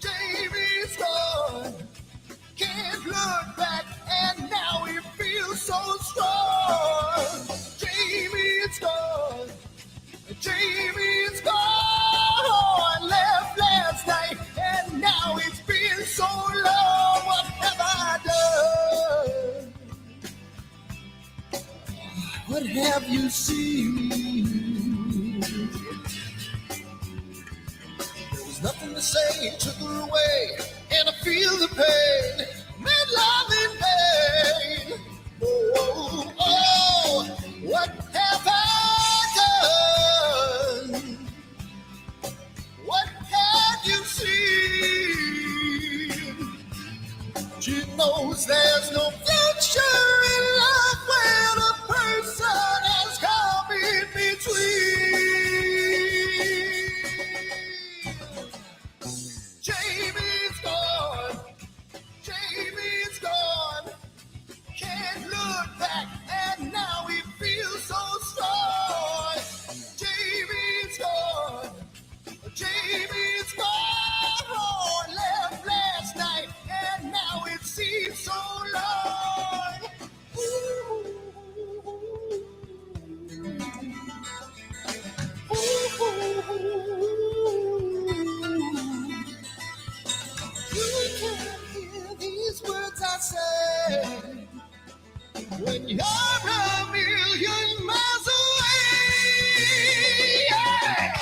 Jamie's gone. have you seen? There was nothing to say, took her away, and I feel the pain, made love in vain. Oh, oh, oh, what have I done? What have you seen? She knows there's no future in love when a person has come in between. Jamie's gone. Jamie's gone. Can't look back, and now he feels so strong. Jamie's gone. Jamie's gone. Left last night, and now it seems so long. Ooh. You can't hear these words I say when you're a million miles away. Yeah.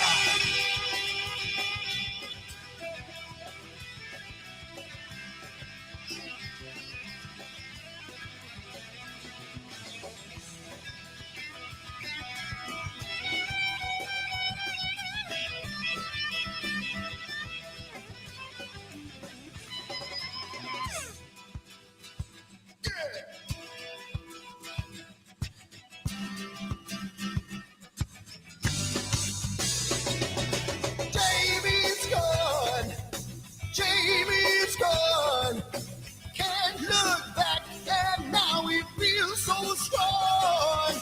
Jamie's gone. Jamie's gone. Can't look back, and now he feels so strong.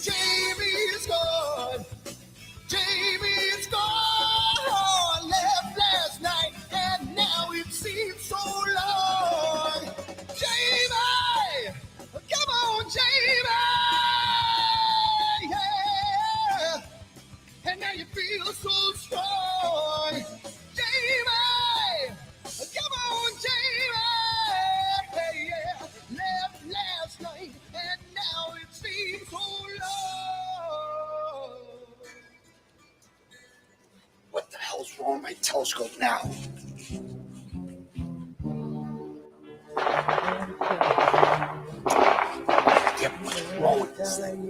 Jamie's gone. Jamie's gone. Left last night, and now it seems so long. Jamie, come on, Jamie. Yeah. And now you feel so strong. Jamie, come on, Jamie. Yeah. Left last night, and now it seems so long. What the hell's wrong with my telescope now? Yeah, what's wrong with this thing?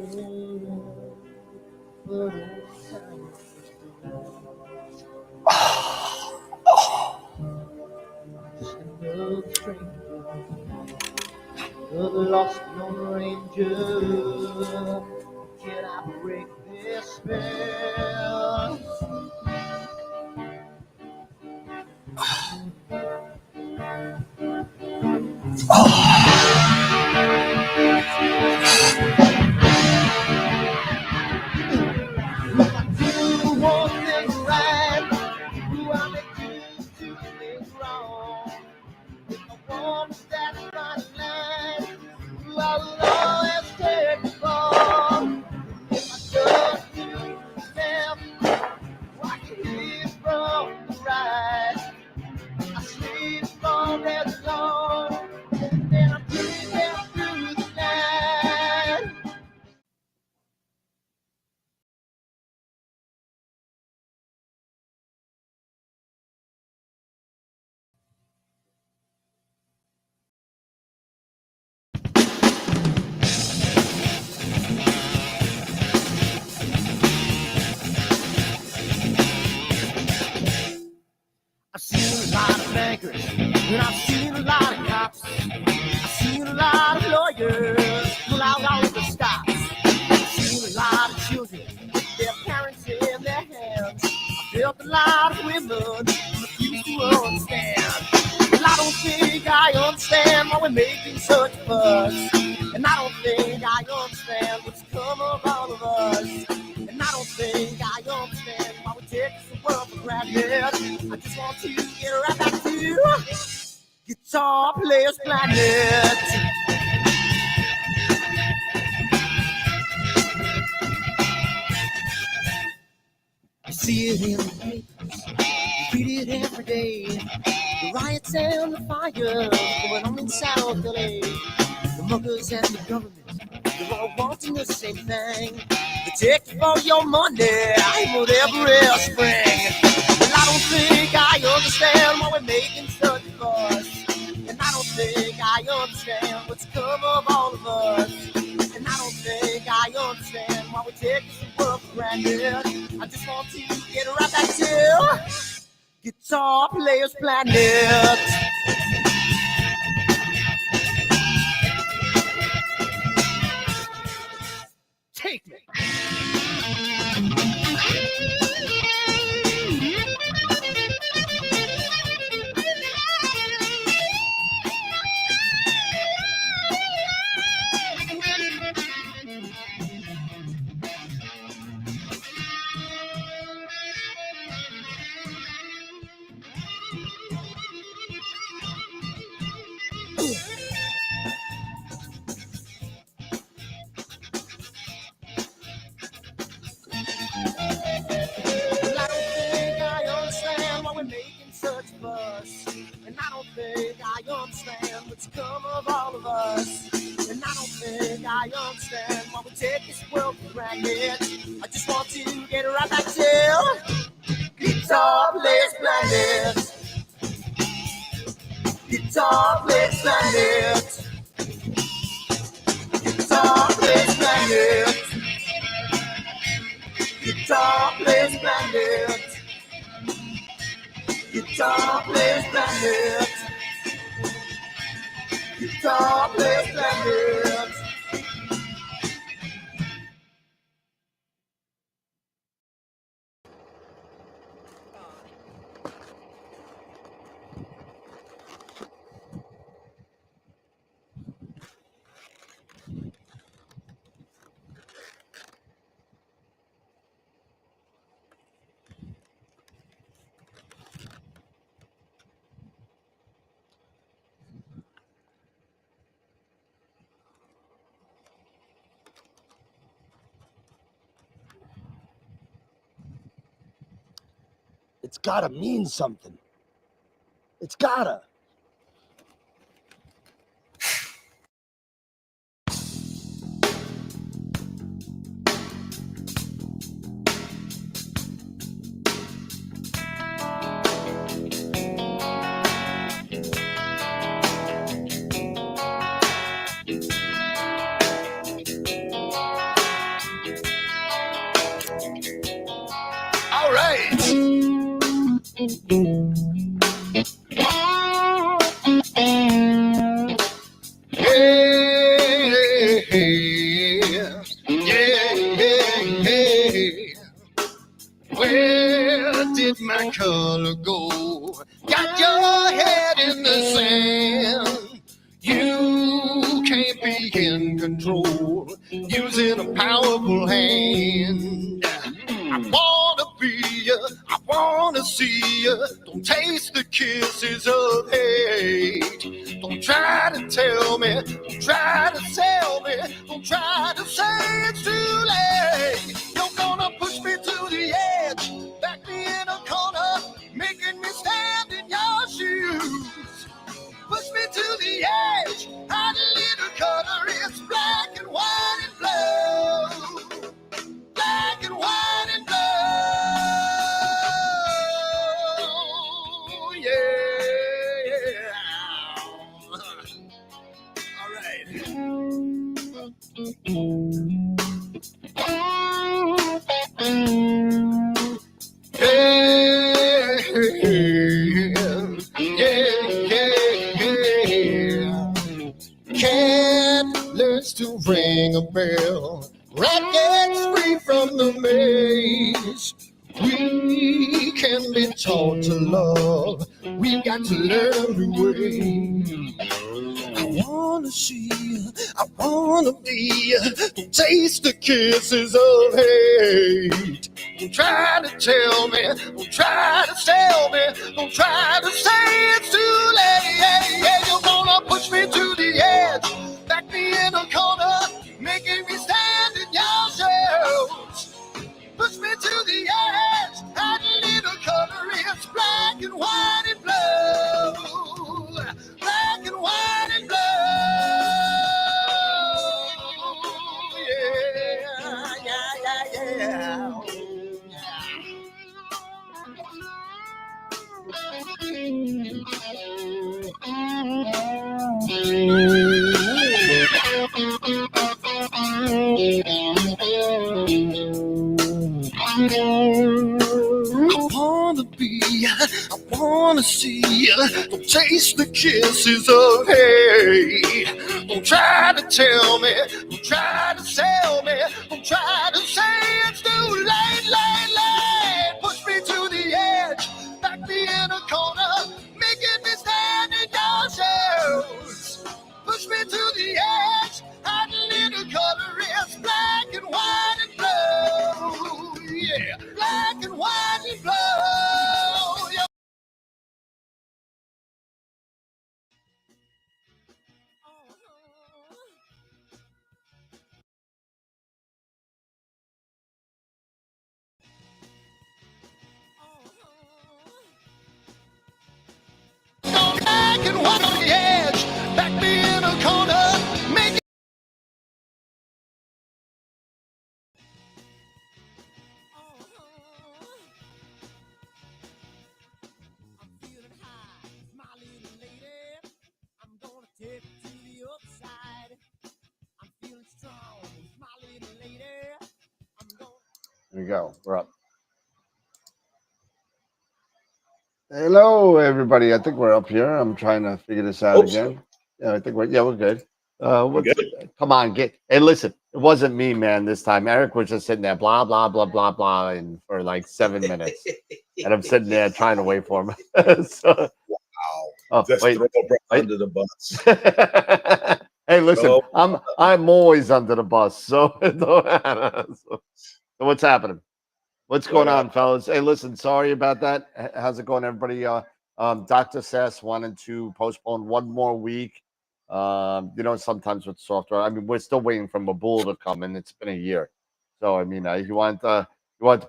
The lost Lone Ranger, can I break this spell? Do one thing right, do I make you do things wrong? If I want to stand in my line, I will always take the fall. If I don't do them, I can hear from the right. I sleep all day long, and then I'm dreaming through the night. I've seen a lot of bankers, and I've seen a lot of cops. I've seen a lot of lawyers pull out all of the stops. I've seen a lot of children with their parents in their hands. I felt a lot of women who refuse to understand. Well, I don't think I understand why we're making such a fuss. And I don't think I understand what's come of all of us. And I don't think I understand why we take this world for granted. I just want to get right back to Guitar Players Planet. You see it in the papers, you read it every day. The riots and the fires going on in South LA. The muggers and the government You're all wanting the same thing. They take you for your money and whatever else bring. Well, I don't think I understand why we're making such a fuss. And I don't think I understand what's come of all of us. And I don't think I understand why we take this world for granted. I just want to get right back to Guitar Players Planet. Take me. And I don't think I understand what's come of all of us. And I don't think I understand why we take this world for granted. I just want to get right back to Guitar Players Planet. Guitar Players Planet. Guitar Players Planet. Guitar Players Planet. Guitar Players Planet. Guitar Players Planet. It's gotta mean something. It's gotta. All right. Where did my color go? Got your head in the sand. You can't be in control using a powerful hand. I wanna be you, I wanna see you. Don't taste the kisses of hate. Don't try to tell me, don't try to sell me, don't try to say it's too late. You're gonna push me to the edge, back me in a corner, making me stand in your shoes. Push me to the edge, hide a little color, it's black and white and blue. Black and white and blue, yeah. All right. Cat learns to ring a bell. Rat gets free from the maze. We can be taught to love. We've got to learn to wait. I wanna see you, I wanna be you. Don't taste the kisses of hate. Don't try to tell me, don't try to sell me, don't try to say it's too late. Yeah, you're gonna push me to the edge, back me in a corner, making me stand in your shoes. Push me to the edge, add a little color, it's black and white and blue. Black and white and blue. I wanna see, don't taste the kisses of hate. Don't try to tell me, don't try to sell me, don't try to say it's too late, late. Push me to the edge, back me in a corner, making me stand in your shoes. Push me to the edge, hide a little color, it's black and white and blue. Yeah, black and white and blue. Yeah. Black and white on the edge, back me in a corner, make it. I'm feeling high, my little lady. I'm gonna take it to the upside. I'm feeling strong, my little lady. I'm going. There we go. We're up. Hello, everybody. I think we're up here. I'm trying to figure this out again. Yeah, I think we're good. Come on, hey, listen, it wasn't me, man, this time. Eric was just sitting there, blah, blah, blah, blah, blah, and for like 7 minutes. And I'm sitting there trying to wait for him. So, wow. Just throw a breath under the bus. Hey, listen, I'm always under the bus. So, so what's happening? What's going on, fellas? Hey, listen, sorry about that. How's it going, everybody? Dr. Sasse wanted to postpone one more week. You know, sometimes with software, I mean, we're still waiting for Mabul to come in. It's been a year. So, I mean, he wanted to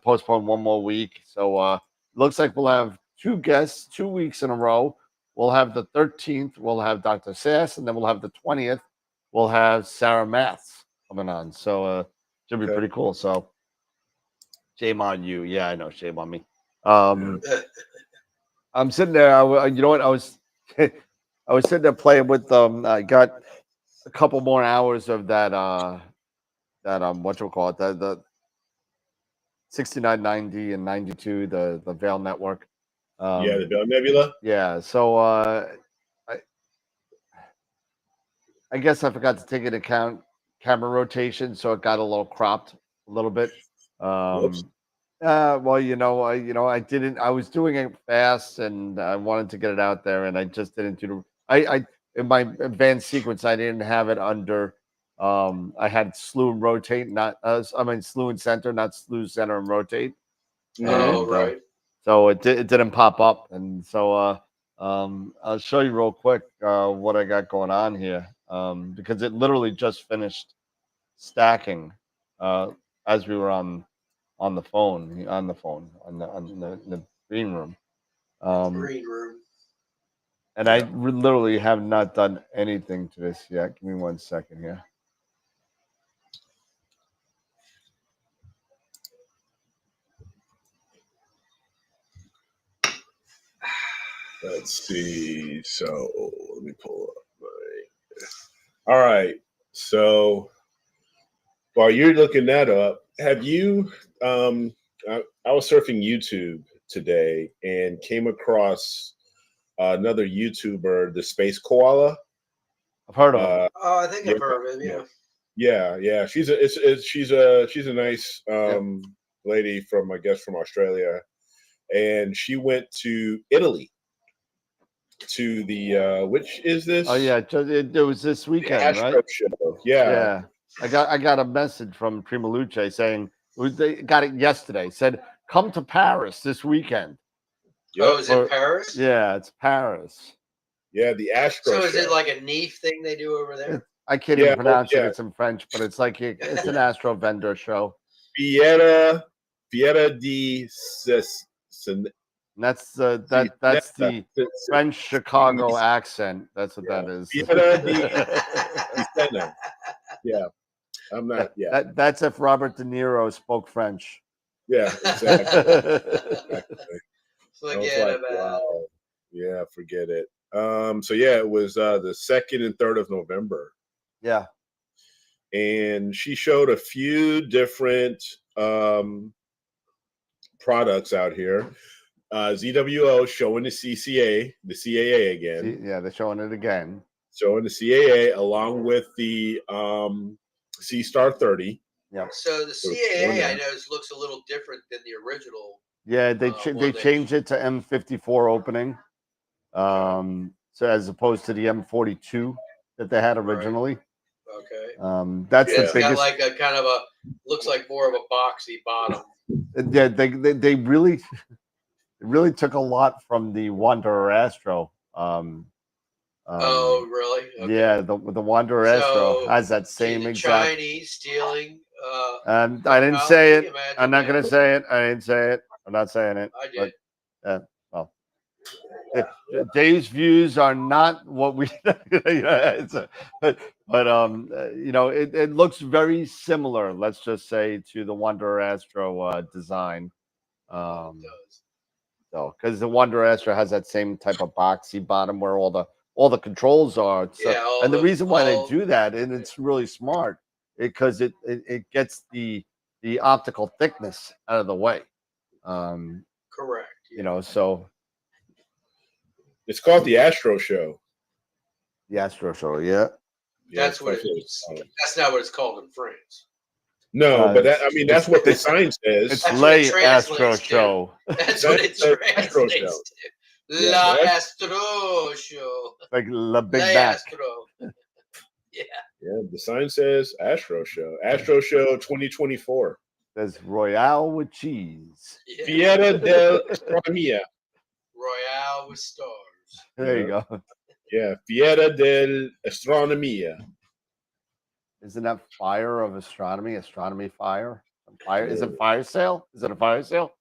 postpone one more week. So, looks like we'll have 2 guests 2 weeks in a row. We'll have the 13th. We'll have Dr. Sasse, and then we'll have the 20th. We'll have Sarah Maths coming on. So, should be pretty cool. So, shame on you. Yeah, I know. Shame on me. I'm sitting there. You know what? I was sitting there playing with them. I got a couple more hours of that. What you call it? The 6990 and 92. The Veil network. Yeah, the Veil Nebula. Yeah. So I guess I forgot to take into account camera rotation, so it got a little cropped a little bit. Well, I didn't. I was doing it fast, and I wanted to get it out there, and I just didn't do. I in my advanced sequence, I didn't have it under. I had slew and rotate, not slew and center, not slew, center, and rotate. Right. So it didn't pop up, and so I'll show you real quick what I got going on here, because it literally just finished stacking as we were on the phone, in the green room. Green room. And I literally have not done anything to this yet. Give me 1 second here. Let's see. So let me pull up my. All right. So while you're looking that up, have you? I was surfing YouTube today and came across another YouTuber, the Space Koala. I've heard of him. I think I've heard of him. Yeah. She's a nice lady from, I guess, from Australia, and she went to Italy to the which is this? Oh yeah, it was this weekend, Astro right? Show. Yeah. I got a message from Prima Luce saying they got it yesterday. Said come to Paris this weekend. Oh, is it Paris? Yeah, it's Paris. Yeah, the Astro. So is it like a NEAF thing they do over there? I can't even pronounce it. It's in French, but it's like it's an Astro vendor show. Fiera di That's the French Chicago accent. That's what that is. Yeah, I'm not. Yeah, that's if Robert De Niro spoke French. Yeah, exactly. Forget about it. Wow. Yeah, forget it. So yeah, it was the 2nd and 3rd of November. Yeah. And she showed a few different products out here. ZWO showing the CAA again. Yeah, they're showing it again. Showing the CAA along with the C-Star 30. Yeah. So the CAA, I noticed, looks a little different than the original. Yeah, they changed it to M54 opening. So as opposed to the M42 that they had originally. Okay. That's the It's biggest. got like a kind of a looks like more of a boxy bottom. Yeah, they really took a lot from the Wanderer Astro. Oh, really? Okay. Yeah, the Wanderer Astro has that same exact. Chinese stealing. I didn't say it. Imagine I'm not that. going to say it. I didn't say it. I'm not saying it. I did. Well, Dave's views are not what we. But you know, it looks very similar. Let's just say to the Wanderer Astro design. It does. So because the Wanderer Astro has that same type of boxy bottom where all the controls are. So, Yeah, and the reason why they do that, and it's really smart, because it gets the optical thickness out of the way. Correct. You know, so It's called the Astro Show. the Astro Show, yeah. That's what it's. That's not what it's called in France. No, but that, I mean, that's what the sign says. It's That's Lay what it Astro translates to. Show. That's what it Astro translates Show. to. Yeah, La that's- Astro Show. Like La Big La Mac. Astro. Yeah. Yeah, the sign says Astro Show. Astro Show 2024. There's Royale with cheese. Yeah. Fiera del Astronomia. Royale with stars. There you go. Yeah, Fiera del Astronomia. Isn't that Fire of Astronomy? Astronomy Fire? Fire? Is it fire sale? Is it a fire sale?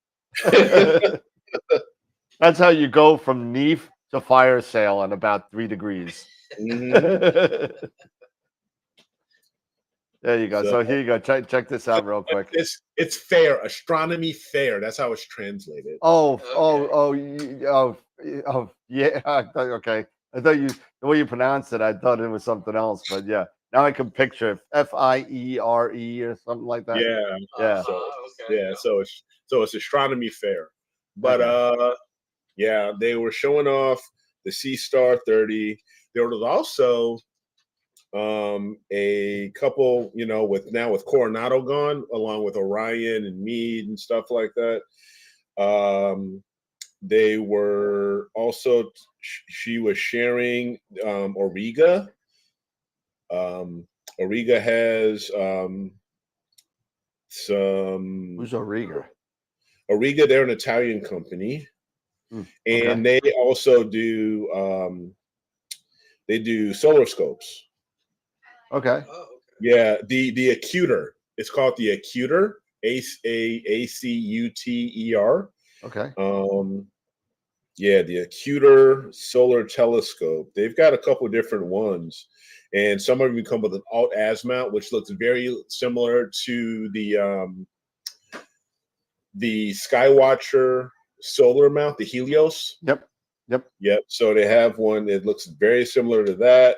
That's how you go from Neef to fire sale in about 3 degrees. Mhm. There you go. So here you go. Check this out real quick. It's fair, astronomy fair. That's how it's translated. Yeah. Okay. I thought the way you pronounced it, I thought it was something else. But yeah, now I can picture it. FIERE or something like that. Yeah. Yeah. Okay. Yeah. So it's astronomy fair. But yeah, they were showing off the C-Star 30. There was also a couple, you know, with Coronado gone, along with Orion and Meade and stuff like that. They were also, she was sharing Auriga. Auriga has some. Who's Auriga? Auriga, they're an Italian company. Okay. And they also do solar scopes. Okay. Oh, okay. Yeah, the Acuter. It's called the Acuter, ACUTER. Okay. Yeah, the Acuter Solar Telescope. They've got a couple different ones, and some of them come with an alt-azimuth, which looks very similar to the Skywatcher solar mount, the Helios. Yep. So they have one that looks very similar to that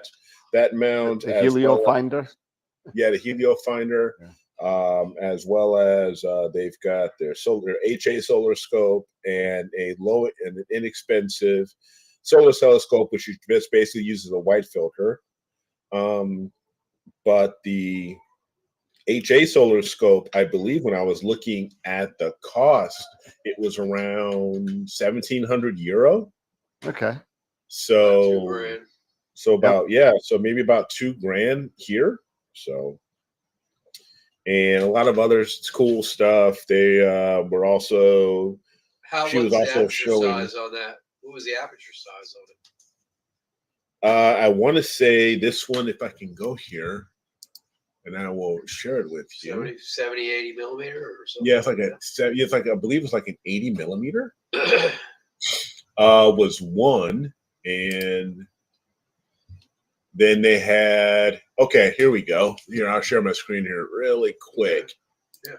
mount. The Helio Finder. Yeah, the Helio Finder, as well as they've got their HA solar scope and a low and inexpensive solar telescope, which just basically uses a white filter. But the HA solar scope, I believe, when I was looking at the cost, it was around €1,700. Okay. So about so maybe about $2,000 here. So, and a lot of other cool stuff. They were also. She was also showing. Size on that? What was the aperture size on it? I want to say this one, if I can go here, and I will share it with you. 70, 80 millimeter or something. Yeah, it's like I believe it's like an 80 millimeter. Was one, and then they had. Okay, here we go. Here, I'll share my screen here really quick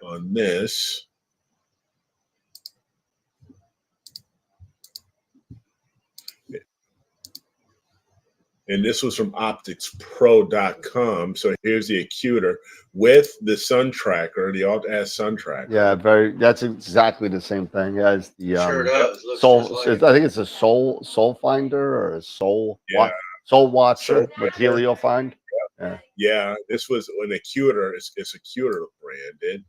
on this. and this was from opticspro.com. So here's the acuter with the sun tracker, the alt-ass sun tracker. Yeah, that's exactly the same thing as the Sure does. Looks soul. just like I think it's a soul finder or a soul soul watcher with Helio Find. Yeah, this was an acuter. It's acuter branded.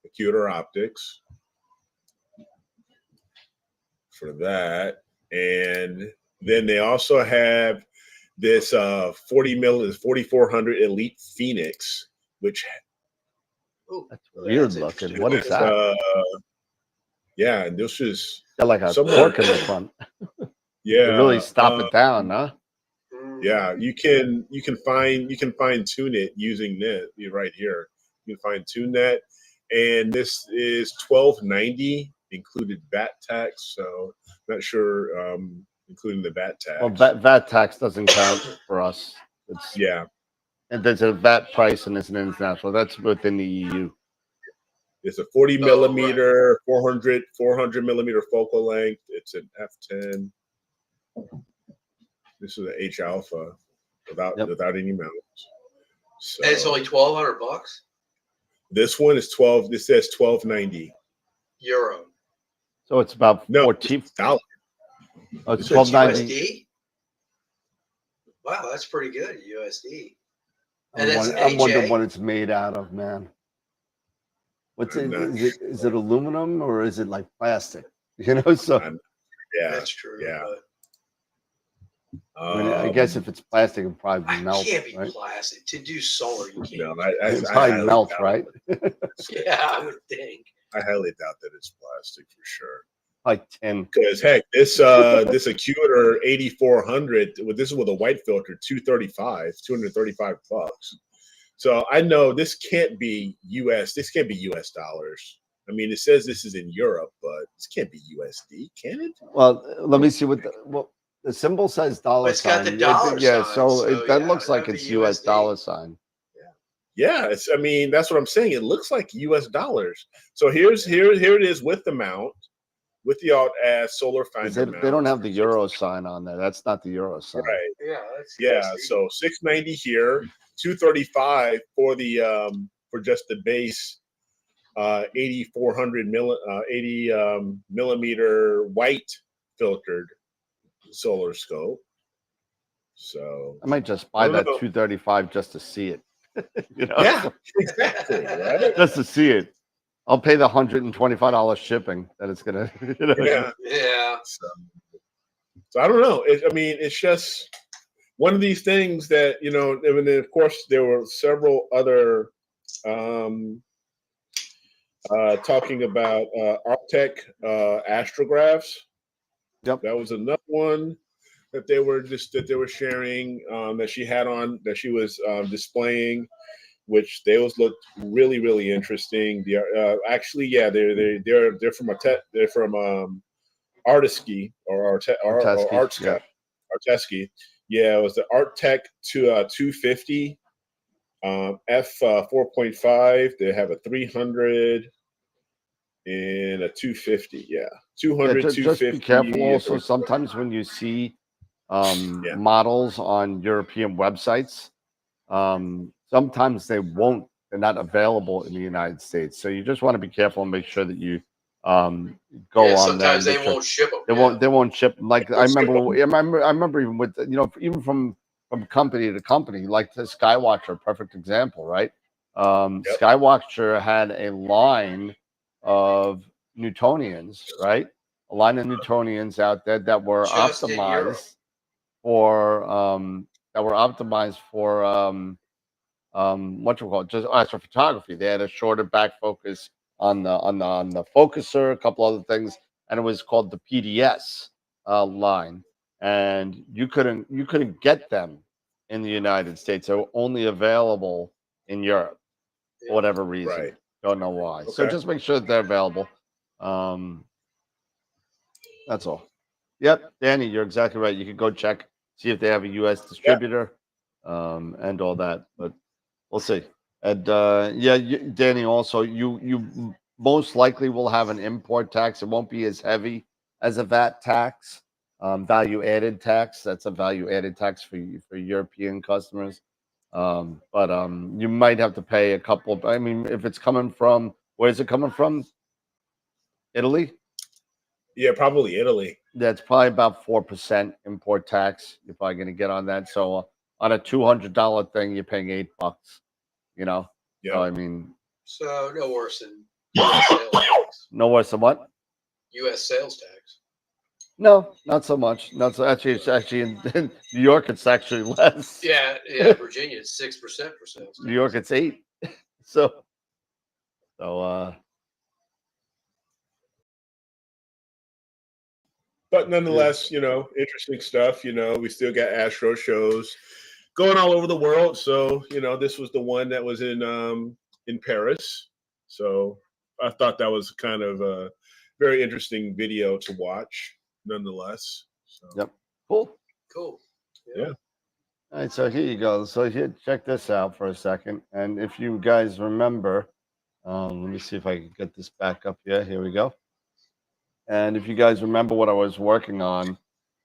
Acuter Optics for that, and then they also have this 4400 Elite Phoenix, which that's weird looking. What is that? Yeah, and this is like a torque in the front. Yeah, you really stop it down, huh? Yeah, you can fine tune it using it right here. You can fine tune that, and this is $12.90 included VAT tax. So not sure, including the VAT tax. Well, VAT tax doesn't count for us. It's and there's a VAT price and it's an international. That's within the EU. It's a 40 millimeter, 400 millimeter focal length. It's an f10. This is an H alpha without any mounts. So, and it's only $1,200. This one is 12. This says €12.90. So it's about $14. Oh, it's $12.90. Wow, that's pretty good, USD. I'm wondering what it's made out of, man. What's it? Is it aluminum or is it like plastic? You know, so yeah, that's true. Yeah. I guess if it's plastic, it'll probably melt. It can't be right? plastic. To do solar, you can't. No, it's probably melt, right? Yeah, I would think. I highly doubt that it's plastic for sure. Like 10. Because heck, this Acuter 8400, this is with a white filter, $235 bucks. So I know this can't be US. This can't be US dollars. I mean, it says this is in Europe, but this can't be USD, can it? Well, let me see what the symbol says dollar sign. It's got the dollar sign. So that looks like it's US dollar sign. Yeah, I mean, that's what I'm saying. It looks like US dollars. So here it is with the mount, with the alt-ass solar finder mount. They don't have the euro sign on there. That's not the euro sign. Right. Yeah, that's so $690 here, $235 for the for just the base 8400 millimeter white filtered solar scope. So I might just buy that $235 just to see it. You know? Yeah, exactly. Right? Just to see it. I'll pay the $125 shipping that it's gonna. You know? Yeah. So I don't know. I mean, it's just one of these things that, you know. I mean, of course, there were several other talking about Arctech astrographs. Yep, that was another one that they were sharing that she had on, that she was displaying, which those looked really, really interesting. Actually, yeah, they're from Artesky or Artesky. Yeah, it was the Arctech 250 f 4.5. They have a 300 and a 250. Yeah, 200, just 250. be careful. Also, sometimes when you see models on European websites, sometimes they're not available in the United States. So you just want to be careful and make sure that you go on there. Sometimes they won't ship them. They won't ship them. Like I remember even with, you know, even from company to company, like the Skywatcher, perfect example, right? Skywatcher had a line of Newtonians, right? A line of Newtonians out there that were optimized for what you call it, just astrophotography. They had a shorter back focus on the focuser, a couple other things, and it was called the PDS line. And you couldn't get them in the United States. They were only available in Europe for whatever reason. Right. Don't know why. Okay. So just make sure that they're available. That's all. Yep, Danny, you're exactly right. You can go check, see if they have a U.S. distributor, and all that. But we'll see. And Danny, also, you most likely will have an import tax. It won't be as heavy as a VAT tax. value added tax. That's a value added tax for European customers. But you might have to pay a couple. I mean, if it's coming from, where is it coming from? Italy? Yeah, probably Italy. That's probably about 4% import tax. You're probably going to get on that. So on a $200 thing, you're paying $8. You know. Yeah. So, I mean. So no worse than U.S. sales tax. No worse than what? U.S. sales tax. No, not so much. Not so. Actually, it's actually in New York. It's actually less. Yeah, Virginia, it's 6% for sales tax. New York, it's 8. So. But nonetheless, you know, interesting stuff. You know, we still got Astro shows going all over the world. So, you know, this was the one that was in Paris. So I thought that was kind of a very interesting video to watch, nonetheless. So. Yep. Cool. Yeah. All right, so here you go. So here, check this out for a second. And if you guys remember, let me see if I can get this back up here. Here we go. And if you guys remember what I was working on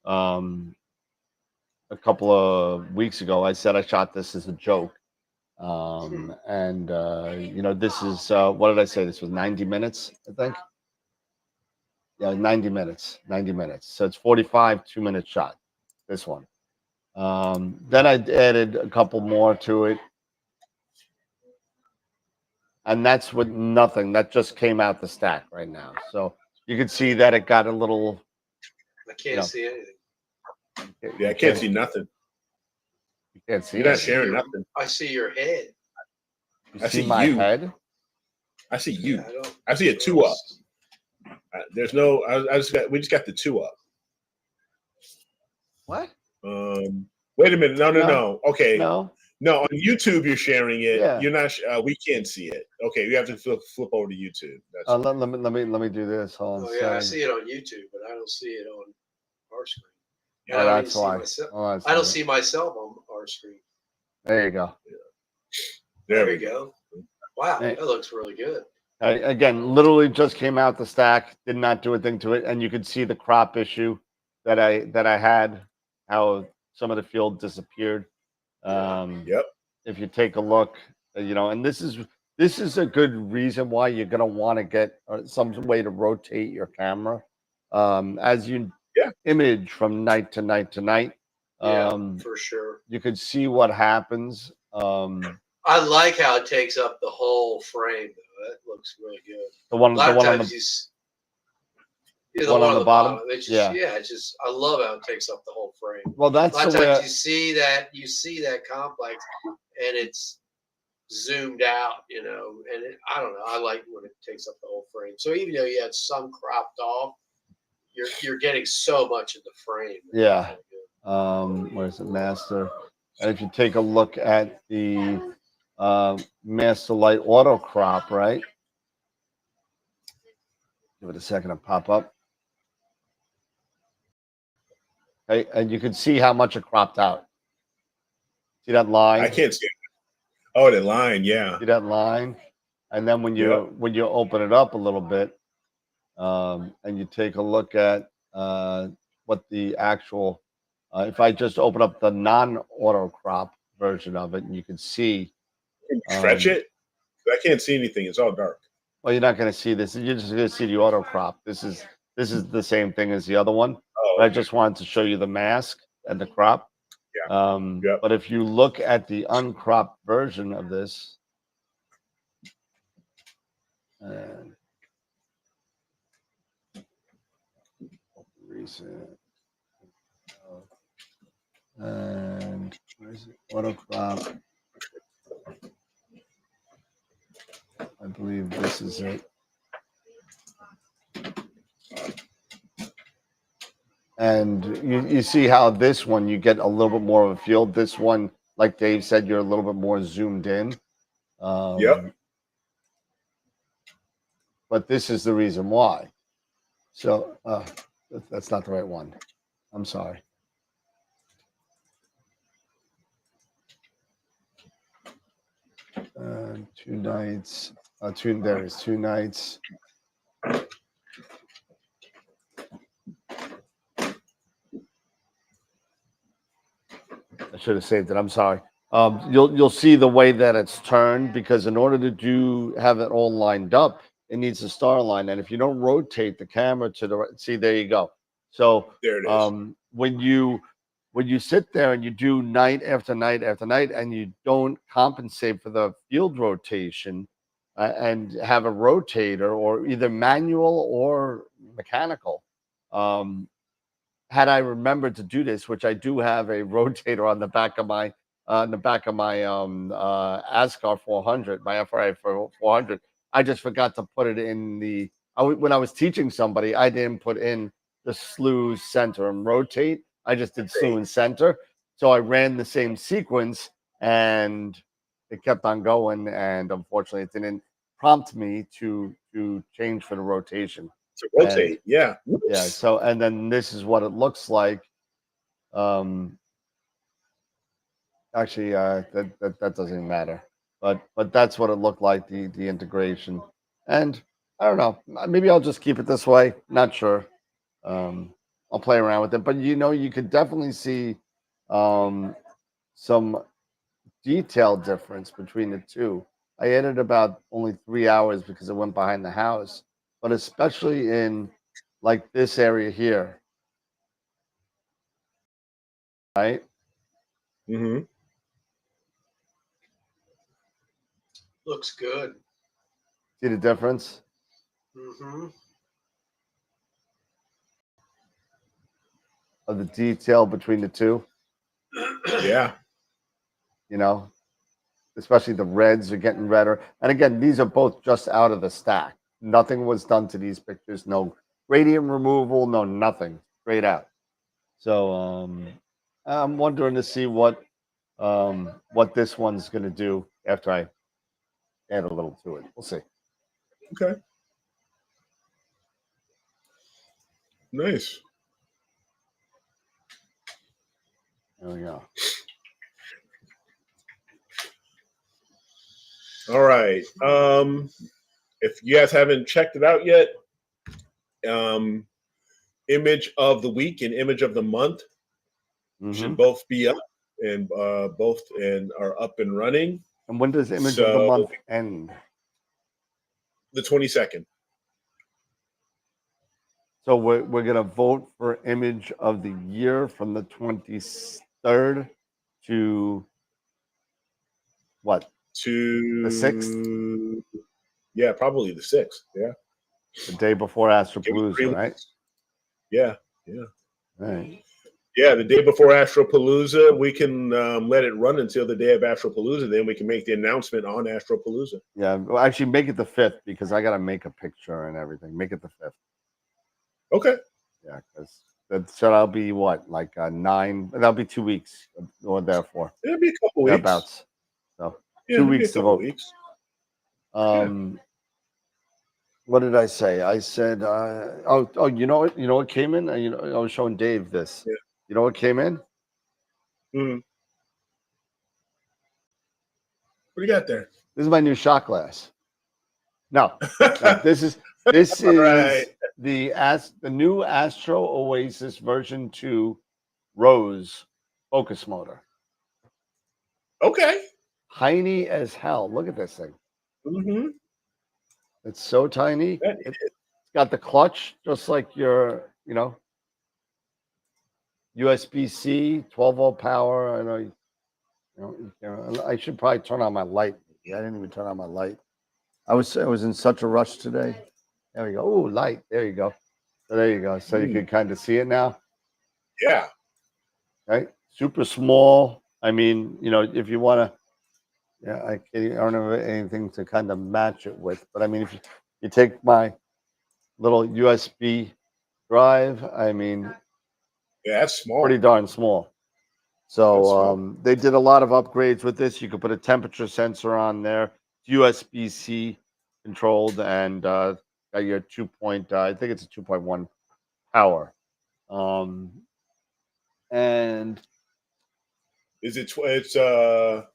a couple of weeks ago, I said I shot this as a joke. And, you know, this is, what did I say? This was 90 minutes, I think. Yeah, 90 minutes. 90 minutes. So it's 45 2-minute shot, this one. Then I added a couple more to it. And that's with nothing. That just came out the stack right now. So you can see that it got a little. I can't see anything. Yeah, I can't see nothing. You can't see. You're not sharing nothing. I see your head. I see my head. I see you. Yeah, I see a 2 up. There's no. We just got the 2 up. What? Wait a minute. No. Okay. No. No, on YouTube you're sharing it. Yeah. You're not. We can't see it. Okay, you have to flip over to YouTube. That's let me do this. Hold on. Oh yeah, I see it on YouTube, but I don't see it on our screen. Yeah, I that's why. I don't see myself on our screen. There you go. Yeah. There you go. Wow, Hey. that looks really good. Again, literally just came out the stack. Did not do a thing to it, and you could see the crop issue that I had. How some of the field disappeared. Yep. If you take a look, you know, and this is a good reason why you're gonna want to get some way to rotate your camera as you image from night to night to night. For sure. You could see what happens. I like how it takes up the whole frame, though. That looks really good. The one on the one on the bottom. It's just I love how it takes up the whole frame. Well, that's a lot the of way. times you see that complex, and it's zoomed out, you know. And I don't know. I like when it takes up the whole frame. So even though you had some cropped off, you're getting so much of the frame. Yeah. Where's the master? And if you take a look at the master light auto crop, right? Give it a second to pop up. Okay, and you can see how much it cropped out. See that line? I can't see it. Oh, the line, yeah. See that line? And then when you open it up a little bit, and you take a look at what the actual, if I just open up the non-auto crop version of it, and you can see. Stretch it? I can't see anything. It's all dark. Well, you're not going to see this. You're just going to see the auto crop. This is the same thing as the other one. Oh, I just wanted to show you the mask and the crop. Yeah. But if you look at the uncropped version of this, recent, and where's it? Auto crop. I believe this is it. And you see how this one, you get a little bit more of a field. This one, like Dave said, you're a little bit more zoomed in. Yep. But this is the reason why. So that's not the right one. I'm sorry. Two nights. There is 2 nights. should have saved it. I'm sorry. You'll see the way that it's turned, because in order to have it all lined up, it needs a star line. And if you don't rotate the camera to the right, see, there you go. So There it is. when you sit there and you do night after night after night, and you don't compensate for the field rotation and have a rotator, or either manual or mechanical, had I remembered to do this, which I do have a rotator on the back of my ASCAR 400, my FRA for 400. I just forgot to put it in the. When I was teaching somebody, I didn't put in the slew, center, and rotate. I just did slew and center. So I ran the same sequence, and it kept on going. And unfortunately, it didn't prompt me to change for the rotation. To rotate, And, yeah. yeah. So, and then this is what it looks like. Actually, that doesn't even matter. But that's what it looked like, the integration. And I don't know. Maybe I'll just keep it this way. Not sure. I'll play around with it. But you could definitely see some detail difference between the two. I edited about only 3 hours because it went behind the house, but especially in like this area here, right? Mm-hmm. Looks good. See the difference? Mm-hmm. Of the detail between the two. Yeah. Especially the reds are getting redder. And again, these are both just out of the stack. Nothing was done to these pictures. No gradient removal, no nothing. Straight out. So I'm wondering to see what this one's going to do after I add a little to it. We'll see. Okay. Nice. There we go. All right. If you guys haven't checked it out yet, image of the week and image of the month should both be up, and both are up and running. And when does image of the month end? The 22nd. So we're gonna vote for image of the year from the 23rd to what? To The 6th? Yeah, probably the 6th. Yeah. The day before AstroPalooza, right? Yeah. Yeah. All right. Yeah, the day before AstroPalooza, we can let it run until the day of AstroPalooza. Then we can make the announcement on AstroPalooza. Yeah, well, actually, make it the 5th, because I gotta make a picture and everything. Make it the 5th. Okay. Yeah, because that'll be what, like 9? That'll be 2 weeks or therefore. It'll be a couple weeks. Thereabouts. So Yeah, 2 weeks to vote. Weeks. What did I say? I said, you know what came in? I was showing Dave this. Yeah. You know what came in? Mm-hmm. What do you got there? This is my new shot glass. No, this is Right. the new Astro Oasis version 2 Rose focus motor. Okay. Tiny as hell. Look at this thing. Mm-hmm. It's so tiny. It's got the clutch, just like your, USB-C, 12-volt power. I know. I should probably turn on my light. I didn't even turn on my light. I was in such a rush today. There we go. Oh, light. There you go. So there you go. So you can kind of see it now. Yeah. Right. Super small. I mean, if you want to. Yeah, I don't have anything to kind of match it with, but I mean, if you take my little USB drive, I mean, yeah, that's small. Pretty darn small. So they did a lot of upgrades with this. You could put a temperature sensor on there, USB-C controlled, and got your 2. I think it's a 2.1 power. And is it?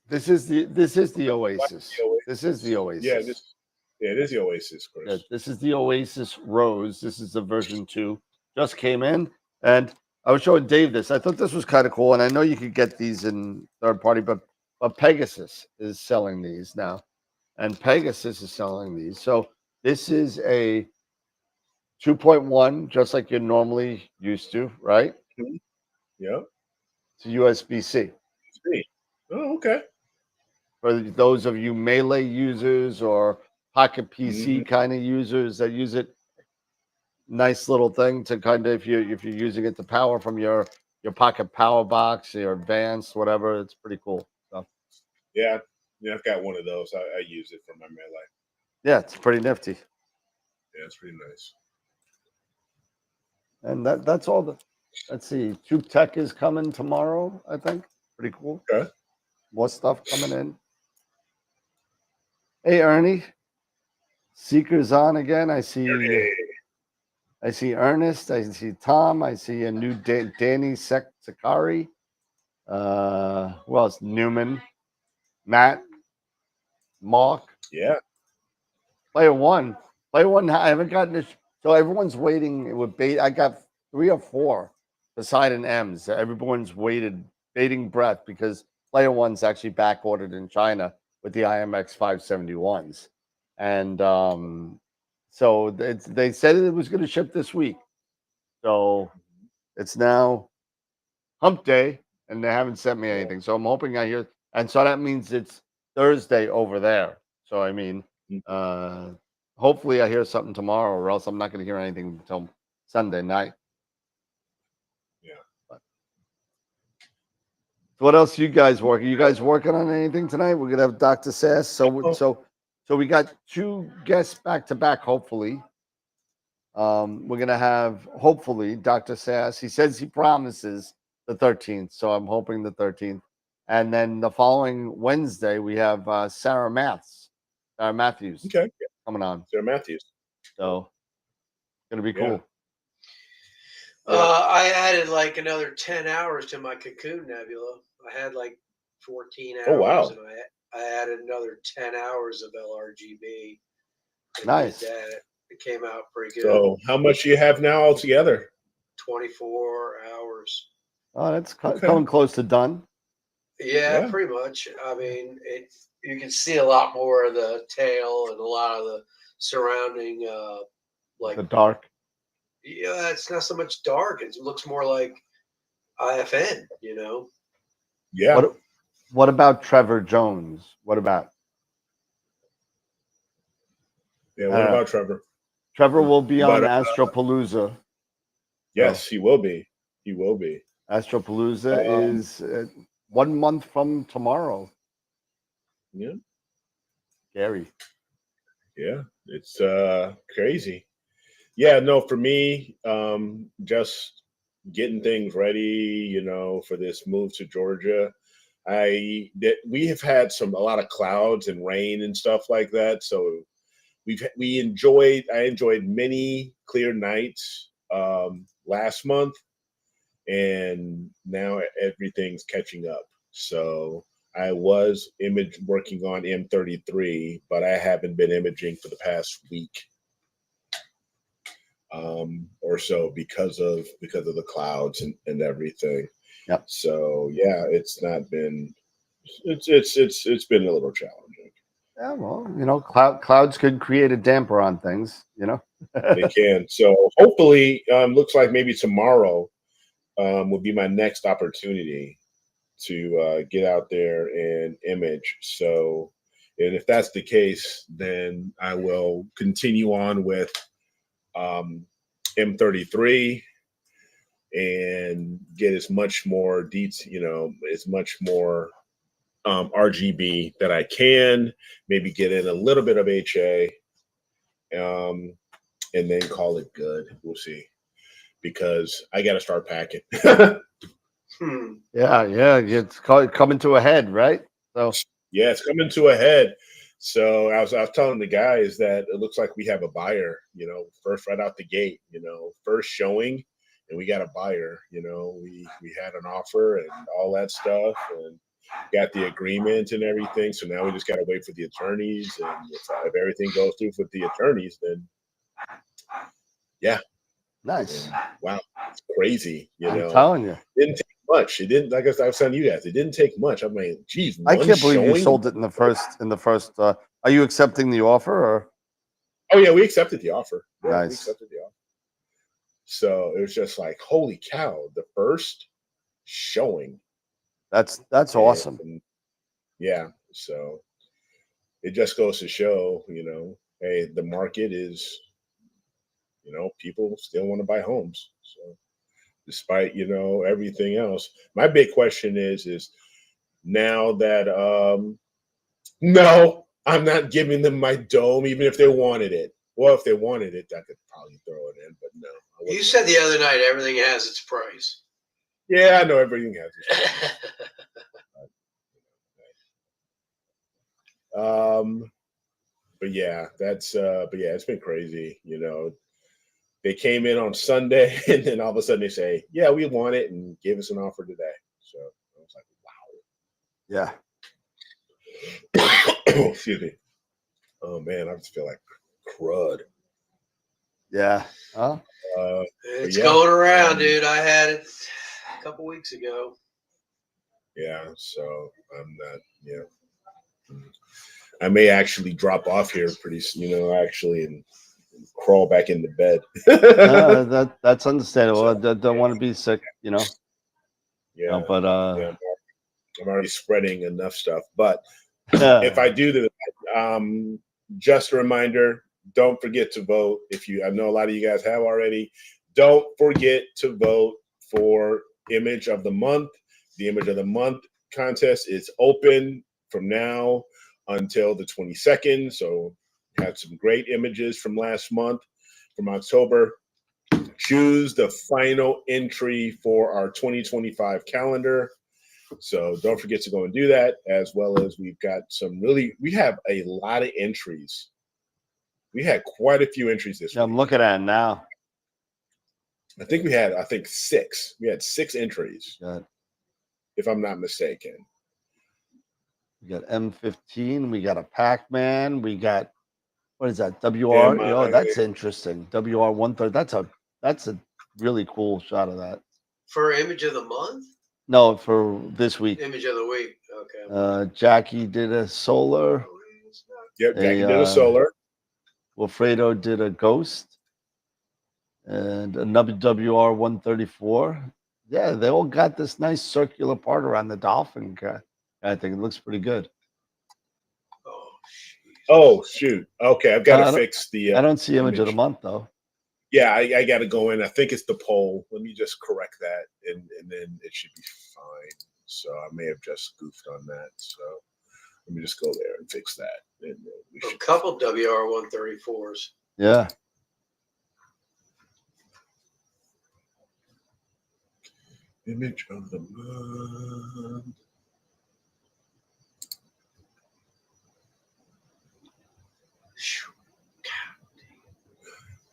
This is the Oasis. This is the Oasis. Yeah, it is the Oasis, Chris. Yeah, this is the Oasis Rose. This is the version 2. Just came in, and I was showing Dave this. I thought this was kind of cool, and I know you could get these in third party, but Pegasus is selling these now, and Pegasus is selling these. So this is a 2.1, just like you're normally used to, right? Mhm. Yeah. It's a USB-C. Oh, okay. For those of you Melee users or Pocket PC Mhm. kind of users that use it, nice little thing to kind of if you're using it to power from your Pocket Power Box, your Advanced, whatever. It's pretty cool. So Yeah. Yeah, I've got one of those. I use it for my Melee. yeah, it's pretty nifty. Yeah, it's pretty nice. And that's all the. Let's see, Tube Tech is coming tomorrow. I think pretty cool. Okay. More stuff coming in. Hey Ernie, Seeker's on again. I see. I see Ernest. I see Tom. I see a new Danny Sakari. Who else? Newman, Matt, Mark. Yeah. Player one. Player one. I haven't gotten this. So everyone's waiting with bait. I got 3 or 4 Poseidon M's. Everyone's baiting breath because player one's actually back ordered in China with the IMX 571s. And so they said it was going to ship this week. So it's now hump day and they haven't sent me anything. So I'm hoping I hear. And so that means it's Thursday over there. So I mean, hopefully I hear something tomorrow, or else I'm not going to hear anything until Sunday night. Yeah. But, so what else you guys working? You guys working on anything tonight? We're gonna have Dr. Sass. So we got 2 guests back to back. Hopefully, we're gonna have hopefully Dr. Sass. He says he promises the 13th, so I'm hoping the 13th. And then the following Wednesday we have Sarah Matthews. Okay. Coming on. Sarah Matthews. So it's gonna be cool. I added like another 10 hours to my Cocoon Nebula. I had like 14 hours. Oh, wow. And I added another 10 hours of LRGB. Nice. It came out pretty good. So how much do you have now altogether? 24 hours. Oh, that's coming close to done. Yeah, pretty much. I mean, you can see a lot more of the tail and a lot of the surrounding, like the dark. Yeah, it's not so much dark. It looks more like IFN, you know? Yeah. What about Trevor Jones? What about? Yeah, what about Trevor? Trevor will be on Astropalooza. Yes, he will be. He will be. Astropalooza is 1 month from tomorrow. Yeah. Scary. Yeah, it's crazy. Yeah, no, for me, just getting things ready, you know, for this move to Georgia. We have had a lot of clouds and rain and stuff like that. So I enjoyed many clear nights last month, and now everything's catching up. So I was working on M33, but I haven't been imaging for the past week or so because of the clouds and everything. Yep. So yeah, it's been a little challenging. Yeah, well, you know, clouds could create a damper on things, you know. They can. So hopefully, looks like maybe tomorrow will be my next opportunity to get out there and image. So, and if that's the case, then I will continue on with M33 and get as much more detail, you know, as much more RGB that I can. Maybe get in a little bit of HA, and then call it good. We'll see, because I got to start packing. Yeah, it's coming to a head, right? So yeah, it's coming to a head. So I was telling the guys that it looks like we have a buyer, you know, first right out the gate, you know, first showing, and we got a buyer. You know, we had an offer and all that stuff, and got the agreement and everything. So now we just got to wait for the attorneys, and if everything goes through with the attorneys, then yeah, Nice. And, wow, it's crazy. You I'm know, telling you. didn't take much. It didn't. Like I was telling you guys, it didn't take much. I mean, geez, I one can't believe you showing. sold it in the first. Are you accepting the offer or? Oh yeah, we accepted the offer. Yeah, Nice. we accepted the offer. So it was just like, holy cow, the first showing. That's awesome. And, yeah. So it just goes to show, you know, hey, the market is, you know, people still want to buy homes. So despite, you know, everything else, my big question is now that no, I'm not giving them my dome, even if they wanted it. Well, if they wanted it, I could probably throw it in, but no. You said the other night everything has its price. Yeah, I know everything has its price. But yeah, it's been crazy. You know, they came in on Sunday and then all of a sudden they say, yeah, we want it and gave us an offer today. So I was like, wow. Yeah. Excuse me. Oh man, I just feel like crud. Yeah. Huh? It's going around, dude. I had it a couple weeks ago. Yeah, so I'm not, yeah. I may actually drop off here pretty soon, you know, actually, and crawl back into bed. That's understandable. I don't want to be sick, you know. Yeah, No, but yeah, I'm already spreading enough stuff. But if I do that, just a reminder: don't forget to vote. I know a lot of you guys have already. Don't forget to vote for Image of the Month. The Image of the Month contest is open from now until the 22nd. So we had some great images from last month, from October. Choose the final entry for our 2025 calendar. So don't forget to go and do that, as well as we have a lot of entries. We had quite a few entries this week. I'm looking at it now. I think we had, 6. We had 6 entries, if I'm not mistaken. We got M15. We got a Pac-Man. We got, what is that? WR. Oh, that's interesting. WR130. That's a really cool shot of that. For Image of the Month? No, for this week. Image of the Week. Okay. Jackie did a solar. Yep, Jackie did a solar. Wilfredo did a ghost. And another WR134. Yeah, they all got this nice circular part around the dolphin. I think it looks pretty good. Oh, shoot. Okay, I've got to fix the... I don't see Image of the Month, though. Yeah, I got to go in. I think it's the poll. Let me just correct that, and then it should be fine. So I may have just goofed on that. So let me just go there and fix that. And a couple WR134s. Yeah. Image of the Month.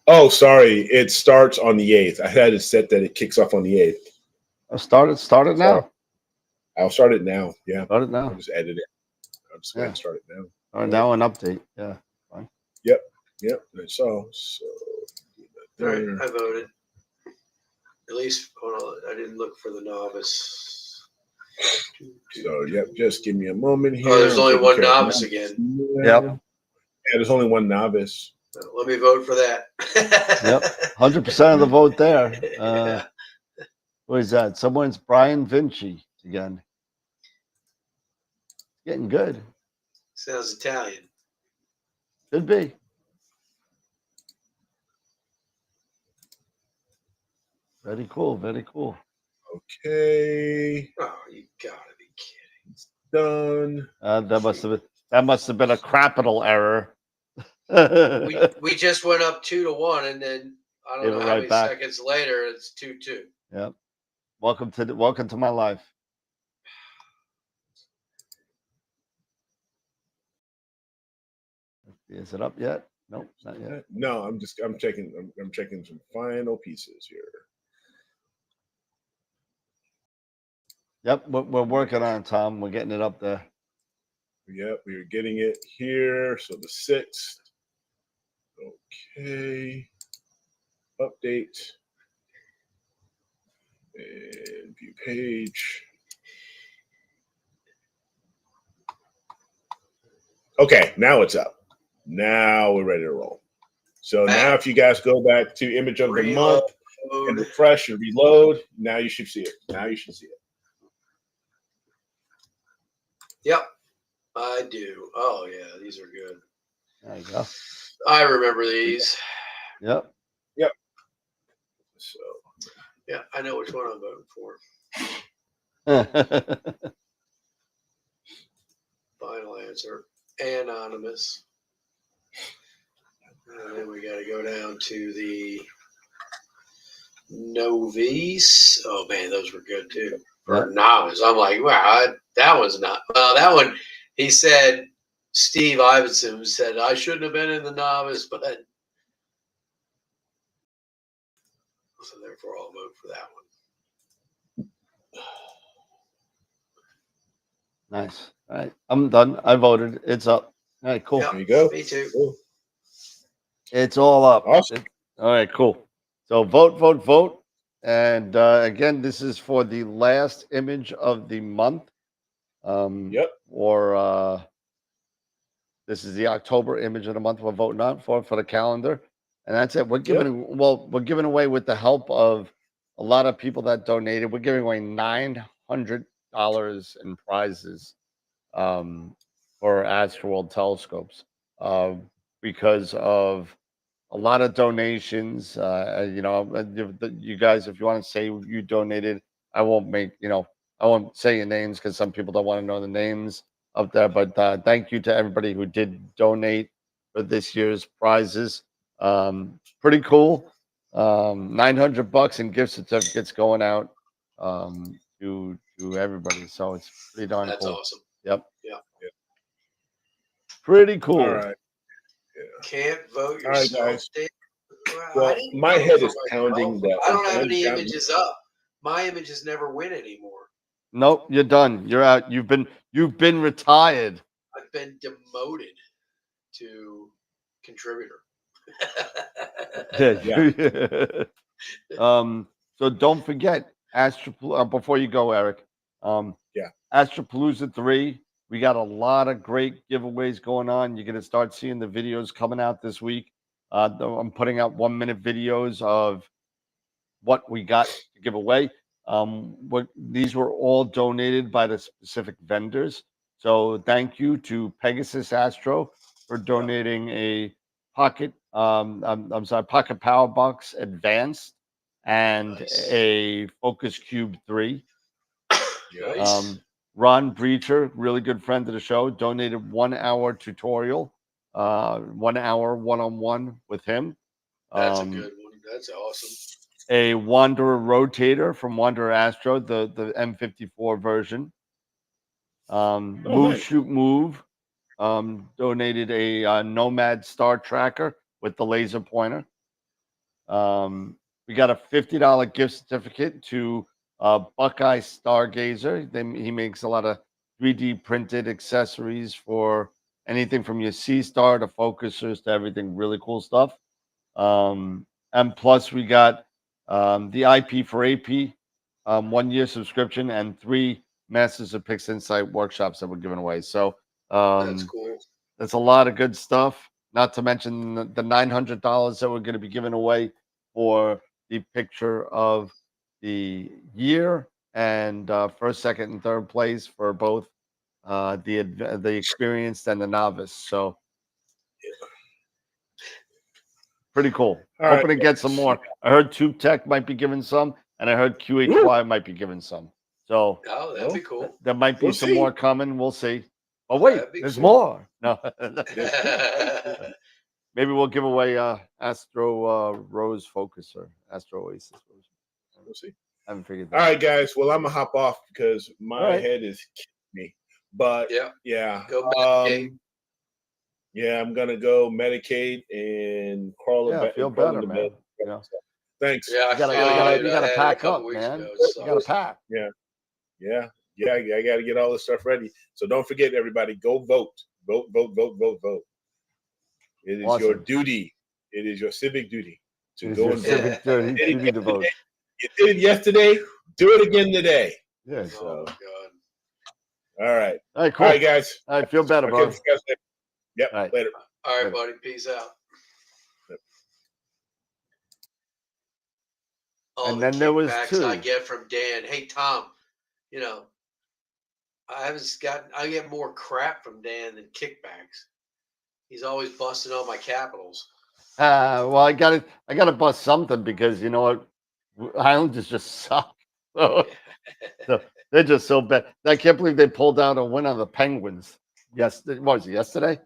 Oh, sorry. It starts on the 8th. I had it set that it kicks off on the 8th. Oh, start it now. I'll start it now. Yeah. Start it now. I'll just edit it. I'm just going to start it now. Or now an update. Yeah. Fine. Yep. So all right, I voted. At least, hold on, I didn't look for the novice. So, yep, just give me a moment here. Oh, there's only one novice again. Yep. Yeah, there's only one novice. Let me vote for that. Yep. 100% of the vote there. What is that? Someone's Brian Vinci again. Getting good. Sounds Italian. Could be. Very cool. Very cool. Okay. Oh, you gotta be kidding. It's done. That must have been a capital error. we just went up 2-1, and then I don't know how many seconds later it's 2-2. Yep. Welcome to my life. Is it up yet? Nope, not yet. No, I'm checking some final pieces here. Yep, we're working on it, Tom. We're getting it up there. Yep, we are getting it here. So the 6th. Okay. update and view page. Okay, now it's up. Now we're ready to roll. So now if you guys go back to image of the month and refresh and reload, now you should see it. Now you should see it. Yep, I do. Oh, yeah, these are good. There you go. I remember these. Yep. Yep. So yeah, I know which one I'm voting for. Final answer. Anonymous. And then we got to go down to the novice. Oh, man, those were good, too. For novice. I'm like, wow, that one's not. Well, that one, he said, Steve Iverson said, I shouldn't have been in the novice, but so therefore I'll vote for that one. Nice. All right. I'm done. I voted. It's up. All right, cool. Yep, there you go. me too. Cool. It's all up. Awesome. All right, cool. So vote, vote, vote. And again, this is for the last image of the month. Yep. Or this is the October image of the month we're voting on for the calendar. And that's it. We're giving we're giving away with the help of a lot of people that donated. We're giving away $900 in prizes for AstroWorld telescopes because of a lot of donations. You guys, if you want to say you donated, I won't say your names because some people don't want to know the names up there. But thank you to everybody who did donate for this year's prizes. Pretty cool. $900 in gift certificates going out to everybody. So it's pretty darn That's cool. awesome. Yep. Yeah. Pretty cool. All right. Can't vote All right, yourself, guys. Dave. Well, my head is pounding that. I don't have any images up. My images never win anymore. Nope, you're done. You're out. You've been retired. I've been demoted to contributor. So don't forget before you go, Eric. Astropalooza 3. We got a lot of great giveaways going on. You're gonna start seeing the videos coming out this week. I'm putting out 1-minute videos of what we got to give away. These were all donated by the specific vendors. So thank you to Pegasus Astro for donating a Pocket Pocket Power Box Advanced and a Focus Cube 3. Nice. Ron Breacher, really good friend of the show, donated 1-hour tutorial, 1 hour one-on-one with him. That's a good one. That's awesome. A Wanderer rotator from Wanderer Astro, the M54 version. Nice. Shoot Move donated a Nomad Star Tracker with the laser pointer. We got a $50 gift certificate to Buckeye Stargazer. He makes a lot of 3D printed accessories for anything from your C Star to focusers to everything. Really cool stuff. And plus, we got the IP4AP 1-year subscription and 3 Masters of Pix Insight workshops that we're giving away. So that's cool. That's a lot of good stuff. Not to mention the $900 that we're going to be giving away for the picture of the year and first, second, and third place for both the experienced and the novice. So pretty cool. Hoping to get some more. I heard Tube Tech might be giving some, and I heard QHY might be giving some. So that'd be cool. There might be some more coming. We'll see. Oh wait, there's more. No. Maybe we'll give away Astro Rose Focuser, Astro Oasis. We'll see. I haven't figured that out. All right, guys. Well, I'm gonna hop off because my head is killing me. But go medicate. I'm gonna go medicate and crawl back. Feel better, man. Yeah. Thanks. Yeah, you gotta pack up, man. You gotta pack. Yeah. I got to get all this stuff ready. So don't forget, everybody, go vote. Vote. It is your duty. It is your civic duty to go and Civic devotion. You did it yesterday. Do it again today. Yeah. Oh God. All right. All right, cool. All right, guys. I feel better, bro. Yep. All right. Later. All right, buddy. Peace out. Yep. All And the then there was kickbacks two. I get from Dan. Hey, Tom, you know, I get more crap from Dan than kickbacks. He's always busting all my capitals. Well, I gotta bust something because you know what, Islanders just suck. So they're just so bad. I can't believe they pulled out a win on the Penguins. Yes, what was it, yesterday?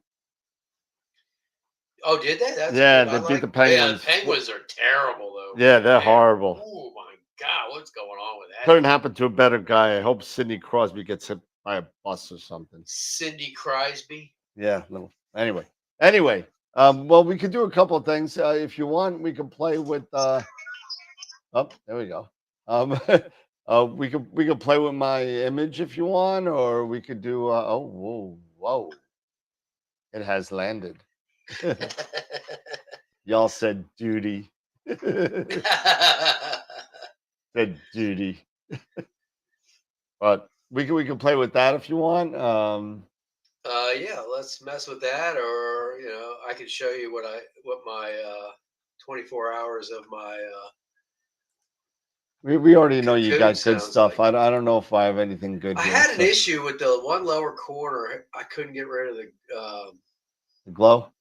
Oh, did they? That's Yeah, good. they beat the Penguins. Yeah, the Penguins are terrible, though. Yeah, they're Man. horrible. Oh my God, what's going on with that? Couldn't happen to a better guy. I hope Sidney Crosby gets hit by a bus or something. Cindy Crosby. Yeah. No. Anyway. Well, we could do a couple of things. If you want, we can play with. Oh, there we go. We could play with my image if you want, or we could do. Whoa! It has landed. Y'all said duty. Said duty. But we can play with that if you want. Yeah, let's mess with that, or I can show you what my 24 hours of my. We already know you Cocoon got good sounds stuff. like. I don't know if I have anything good. I here, had an so- issue with the one lower corner. I couldn't get rid of the. The glow.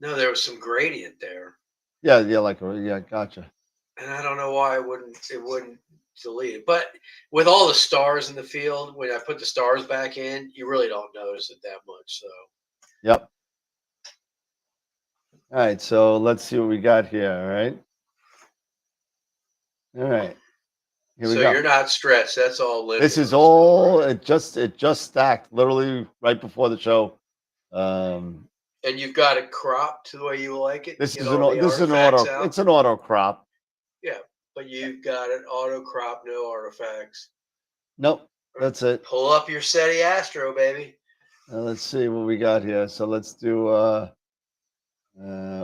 No, there was some gradient there, Yeah, gotcha. and I don't know why it wouldn't delete it. But with all the stars in the field, when I put the stars back in, you really don't notice it that much. So. Yep. All right, so let's see what we got here. All right. Here we So go. you're not stressed. That's all. This is all. It just stacked literally right before the show. And you've got it cropped the way you like it. This Get is all an the this is an artifacts auto. out? It's an auto crop. Yeah, but you've got it auto crop, no artifacts. Nope, that's it. Pull up your SETI Astro, baby. Let's see what we got here. So let's do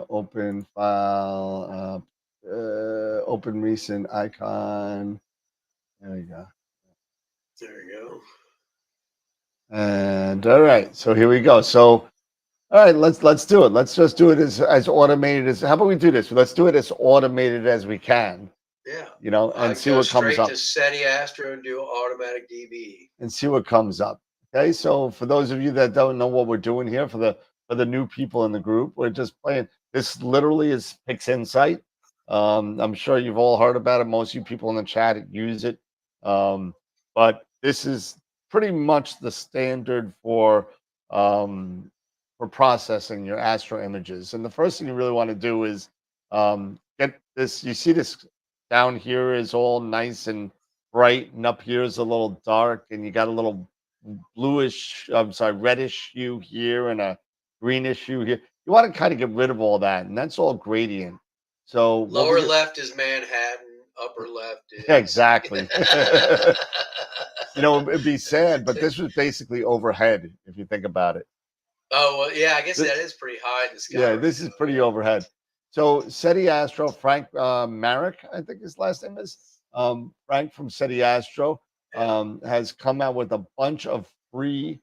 open file, open recent icon. There we go. There you go. And all right, so here we go. So all right, let's do it. Let's just do it as automated as. How about we do this? Let's do it as automated as we can. Yeah. And see what comes up. Straight to SETI Astro and do automatic DB. And see what comes up. Okay, so for those of you that don't know what we're doing here, for the new people in the group, we're just playing. This literally is Pix Insight. I'm sure you've all heard about it. Most of you people in the chat use it. But this is pretty much the standard for processing your Astro images. And the first thing you really want to do is get this. You see this down here is all nice and bright, and up here is a little dark, and you got a little reddish hue here and a greenish hue here. You want to kind of get rid of all that, and that's all gradient. So Lower left is Manhattan, upper left is exactly. It'd be sad, but this was basically overhead if you think about it. Oh well, yeah, I guess that is pretty high in the sky. Yeah, this is pretty overhead. So SETI Astro, Frank Marek, I think his last name is Frank from SETI Astro. Has come out with a bunch of free,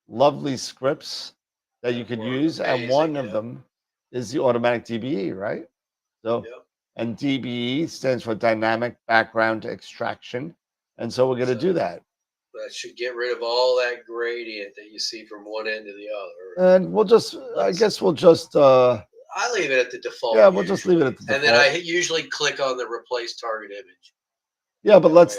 lovely scripts that you could use, and one of them is the automatic DBE, right? So, and DBE stands for Dynamic Background Extraction, and so we're going to do that. That should get rid of all that gradient that you see from one end to the other. And we'll just, I guess we'll just. I leave it at the default. Yeah, we'll just leave it at the default. And then I usually click on the replace target image. Yeah, but let's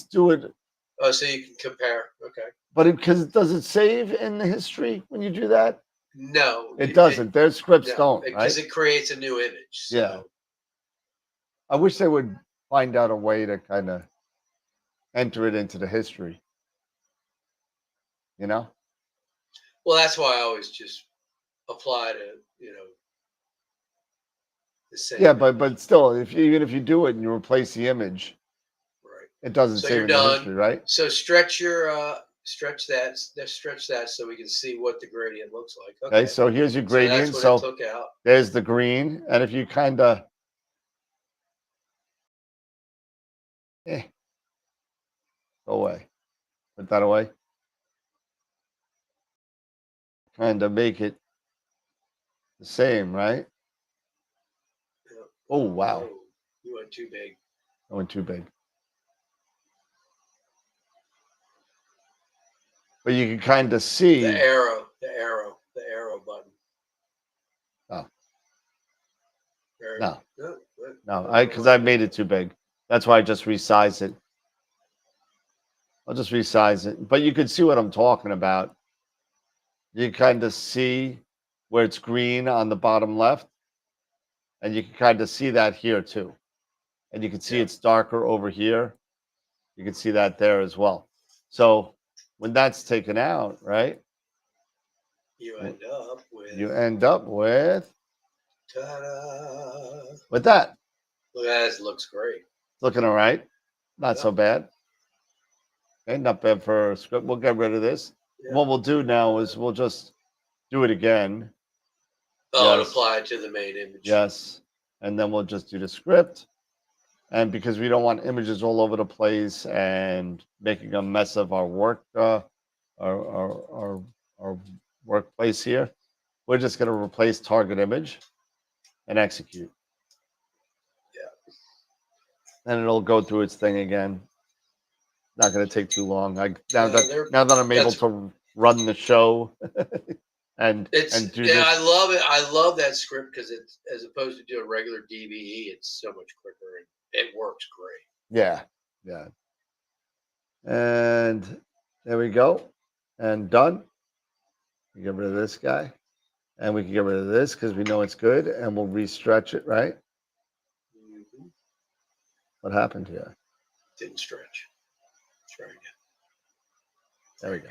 do it. Oh, so you can compare. Okay. But does it save in the history when you do that? No, it doesn't. Their scripts don't, because right? it creates a new image. So. Yeah. I wish they would find out a way to kind of enter it into the history. Well, that's why I always just apply to the same. Yeah, but still, even if you do it and you replace the image, right, it doesn't so save you're in the done. history, right? So stretch your stretch that. Let's stretch that so we can see what the gradient looks like. Okay, so here's your So gradient. that's So, what it took out. there's the green, and if you kind of go away, put that away, kind of make it the same, right? Yeah. Oh wow, Oh, you went too big. I went too big. But you can kind of see The arrow button. Oh. There. No. No, because I made it too big. That's why I just resized it. I'll just resize it. But you can see what I'm talking about. You kind of see where it's green on the bottom left. And you can kind of see that here too. And you can see it's darker over here. You can see that there as well. So when that's taken out, right? You end up with. You end up with. Ta-da! With that. Look at that. It looks great. Looking all right. Not so bad. Okay, not bad for a script. We'll get rid of this. Yeah. What we'll do now is we'll just do it again. Oh, and Yes. apply it to the main image. Yes. And then we'll just do the script. And because we don't want images all over the place and making a mess of our work, our workplace here, we're just going to replace target image and execute. Yeah. And it'll go through its thing again. Not going to take too long. Now that I'm able to run the show and do this. I love it. I love that script because it's, as opposed to doing regular DVE, it's so much quicker and it works great. Yeah. And there we go. And done. We get rid of this guy. And we can get rid of this because we know it's good. And we'll restretch it, right? Mm-hmm. What happened here? Didn't stretch. Try again. There we go.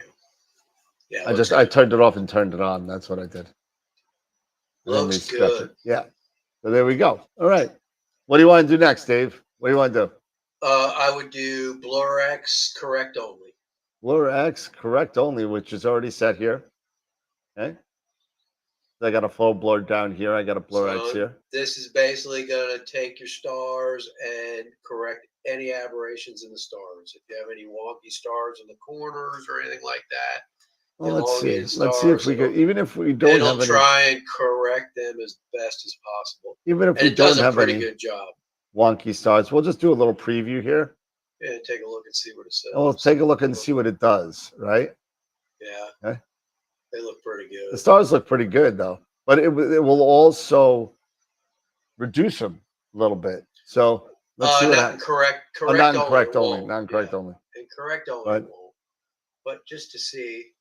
Yeah, I turned it off and turned it on. That's what I did. Looks good. Yeah. So there we go. All right. What do you want to do next, Dave? What do you want to do? I would do Blur X correct only. Blur X correct only, which is already set here. Okay. I got a full blur down here. I got a Blur X here. This is basically going to take your stars and correct any aberrations in the stars. If you have any wonky stars in the corners or anything like that, well, let's see. Let's see if we could, even if we don't have any. Try and correct them as best as possible. Even if we don't have any good job. Wonky stars, we'll just do a little preview here. Yeah, take a look and see what it says. We'll take a look and see what it does, right? Yeah. Okay. They look pretty good. The stars look pretty good, though. But it will also reduce them a little bit. So let's see what happens. Correct only. Non-correct only. And correct only won't. But just to see.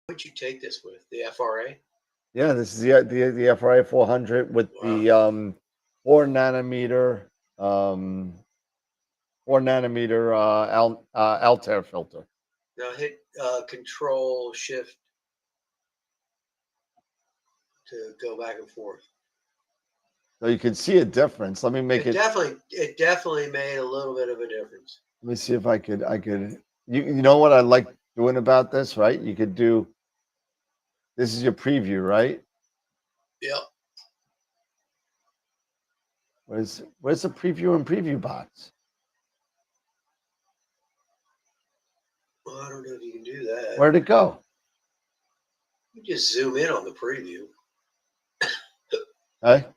What'd you take this with? The FRA? Yeah, this is the FRA 400 with the 4 nanometer Altair filter. Now hit Control Shift to go back and forth. So you can see a difference. Let me make it. It definitely made a little bit of a difference. Let me see if I could. You know what I like doing about this, right? You could do. This is your preview, right? Yep. Where's the preview and preview box? Well, I don't know if you can do that. Where'd it go? You just zoom in on the preview. Okay.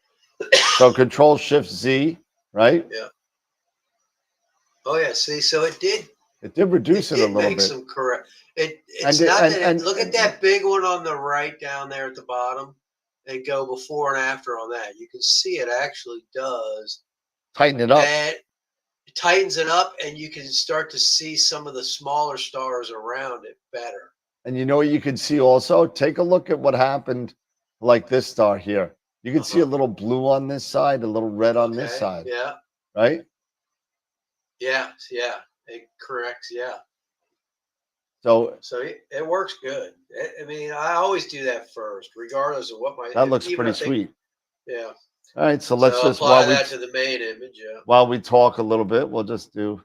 So Control Shift Z, right? Yeah. Oh yeah. See, so it did. It did reduce it a little bit. Make some correct. Look at that big one on the right down there at the bottom, and go before and after on that. You can see it actually does tighten it up. And it tightens it up, and you can start to see some of the smaller stars around it better. And you know what you can see also? Take a look at what happened, like this star here. You can see a little blue on this side, a little red on this side. Yeah. Right? Yeah. It corrects. Yeah. So it works good. I mean, I always do that first, regardless of what my. That looks pretty sweet. Yeah. All right, so let's So just apply that to the main image. Yeah. while we talk a little bit, we'll just do.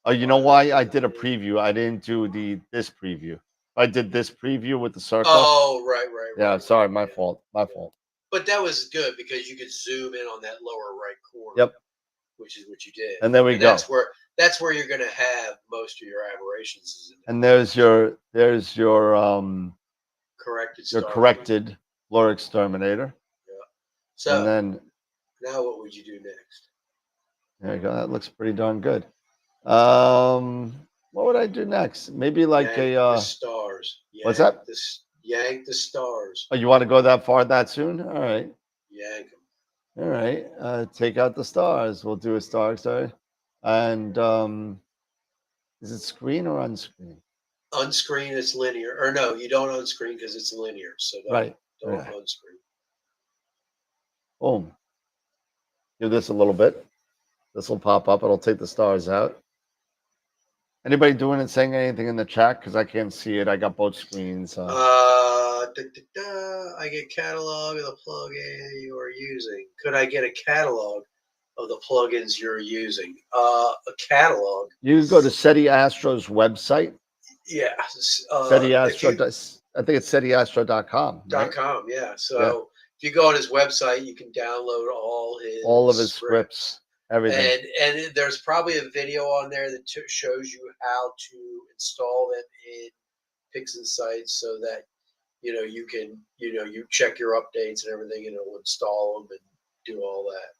Oh, you know Apply that why to I the did a main- preview? I didn't do this preview. I did this preview with the circle. Oh, right. Yeah, sorry, my Yeah. fault. My fault. But that was good because you could zoom in on that lower right corner. Yep. Which is what you did. And there we go. That's where you're going to have most of your aberrations. Is in there. And there's your corrected blur exterminator. Yeah. So and then now what would you do next? There you go. That looks pretty darn good. What would I do next? Maybe like yank the stars. What's that? Yank the stars. Oh, you want to go that far that soon? All right. Yank them. All right. Take out the stars. We'll do a star. Sorry. And is it screen or unscreen? Unscreen, it's linear. Or no, you don't unscreen because it's linear. So don't unscreen. Boom. Give this a little bit. This will pop up. It'll take the stars out. Anybody doing and saying anything in the chat? Because I can't see it. I got both screens. I get catalog of the plugin you are using. Could I get a catalog of the plugins you're using? A catalog. You can go to SETI Astro's website. Yeah. SETI Astro. I think it's SETIastro.com. Right? .com. Yeah. So if you go on his website, you can download all of his scripts. Everything. And there's probably a video on there that shows you how to install them in Pixin sites so that you can you check your updates and everything, and it'll install them and do all that.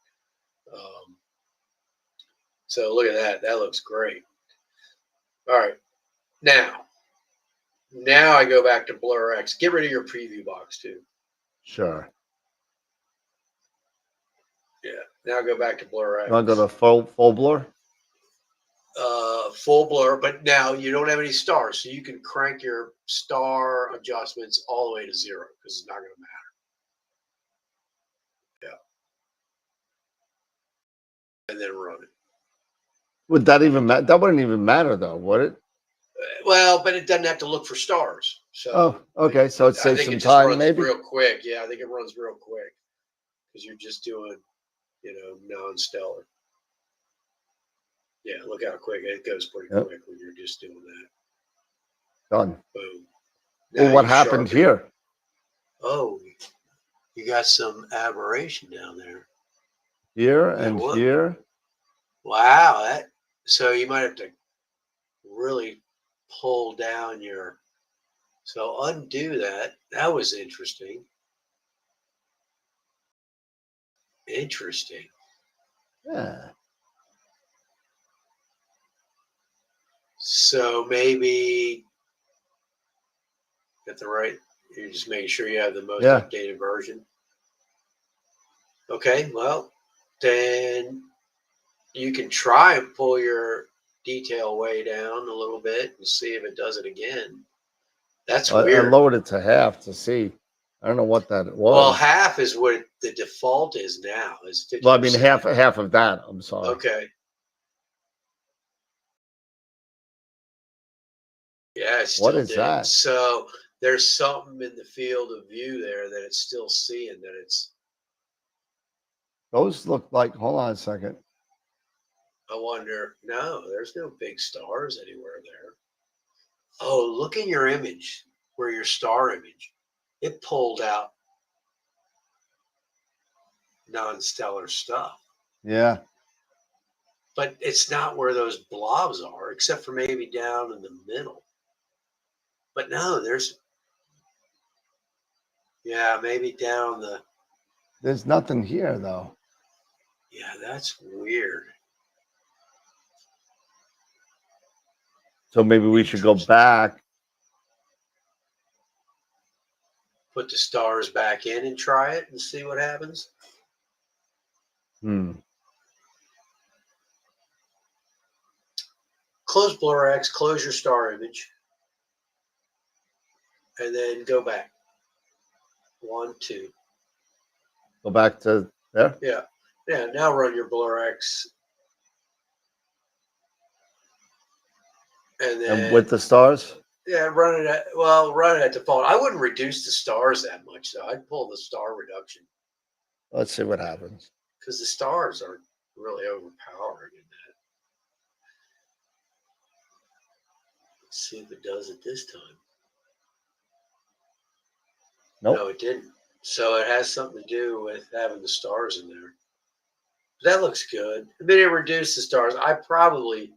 So look at that. That looks great. All right. Now I go back to Blur X. Get rid of your preview box too. Sure. Yeah. Now go back to Blur X. You want to go to full blur? Full blur, but now you don't have any stars, so you can crank your star adjustments all the way to 0 because it's not going to matter. Yeah. And then run it. Would that even matter? That wouldn't even matter though, would it? Well, but it doesn't have to look for stars. So okay. So it saves some time, runs maybe. Real quick. Yeah, I think it runs real quick because you're just doing, non-stellar. Yeah, look how quick it goes. Pretty quick when you're just doing that. Done. Boom. Well, what happened here? Oh, you got some aberration down there. Here and here. Wow. So you might have to really pull down your. So undo that. That was interesting. Interesting. Yeah. So maybe at the right, you're just making sure you have the most updated version. Okay, well, then you can try and pull your detail way down a little bit and see if it does it again. That's weird. I lowered it to half to see. I don't know what that was. Well, half is what the default is now. Is 50%. Well, I mean half of that. I'm sorry. Okay. Yeah, it's still what is did. that? So there's something in the field of view there that it's still seeing that it's. Those look like. Hold on a second. I wonder. No, there's no big stars anywhere there. Oh, look in your image, where your star image. It pulled out non-stellar stuff. Yeah. But it's not where those blobs are, except for maybe down in the middle. But no, maybe down the. There's nothing here though. Yeah, that's weird. So maybe we should go back. Put the stars back in and try it and see what happens. Close Blur X, close your star image, and then go back. 1, 2. Go back to there? Yeah. Yeah, now run your Blur X. And with the stars? Yeah, run it at default. I wouldn't reduce the stars that much though. I'd pull the star reduction Let's see what happens. Because the stars are really overpowering in that. Let's see if it does it this time. Nope. No, it didn't. So it has something to do with having the stars in there. That looks good. I mean, it reduced the stars. I probably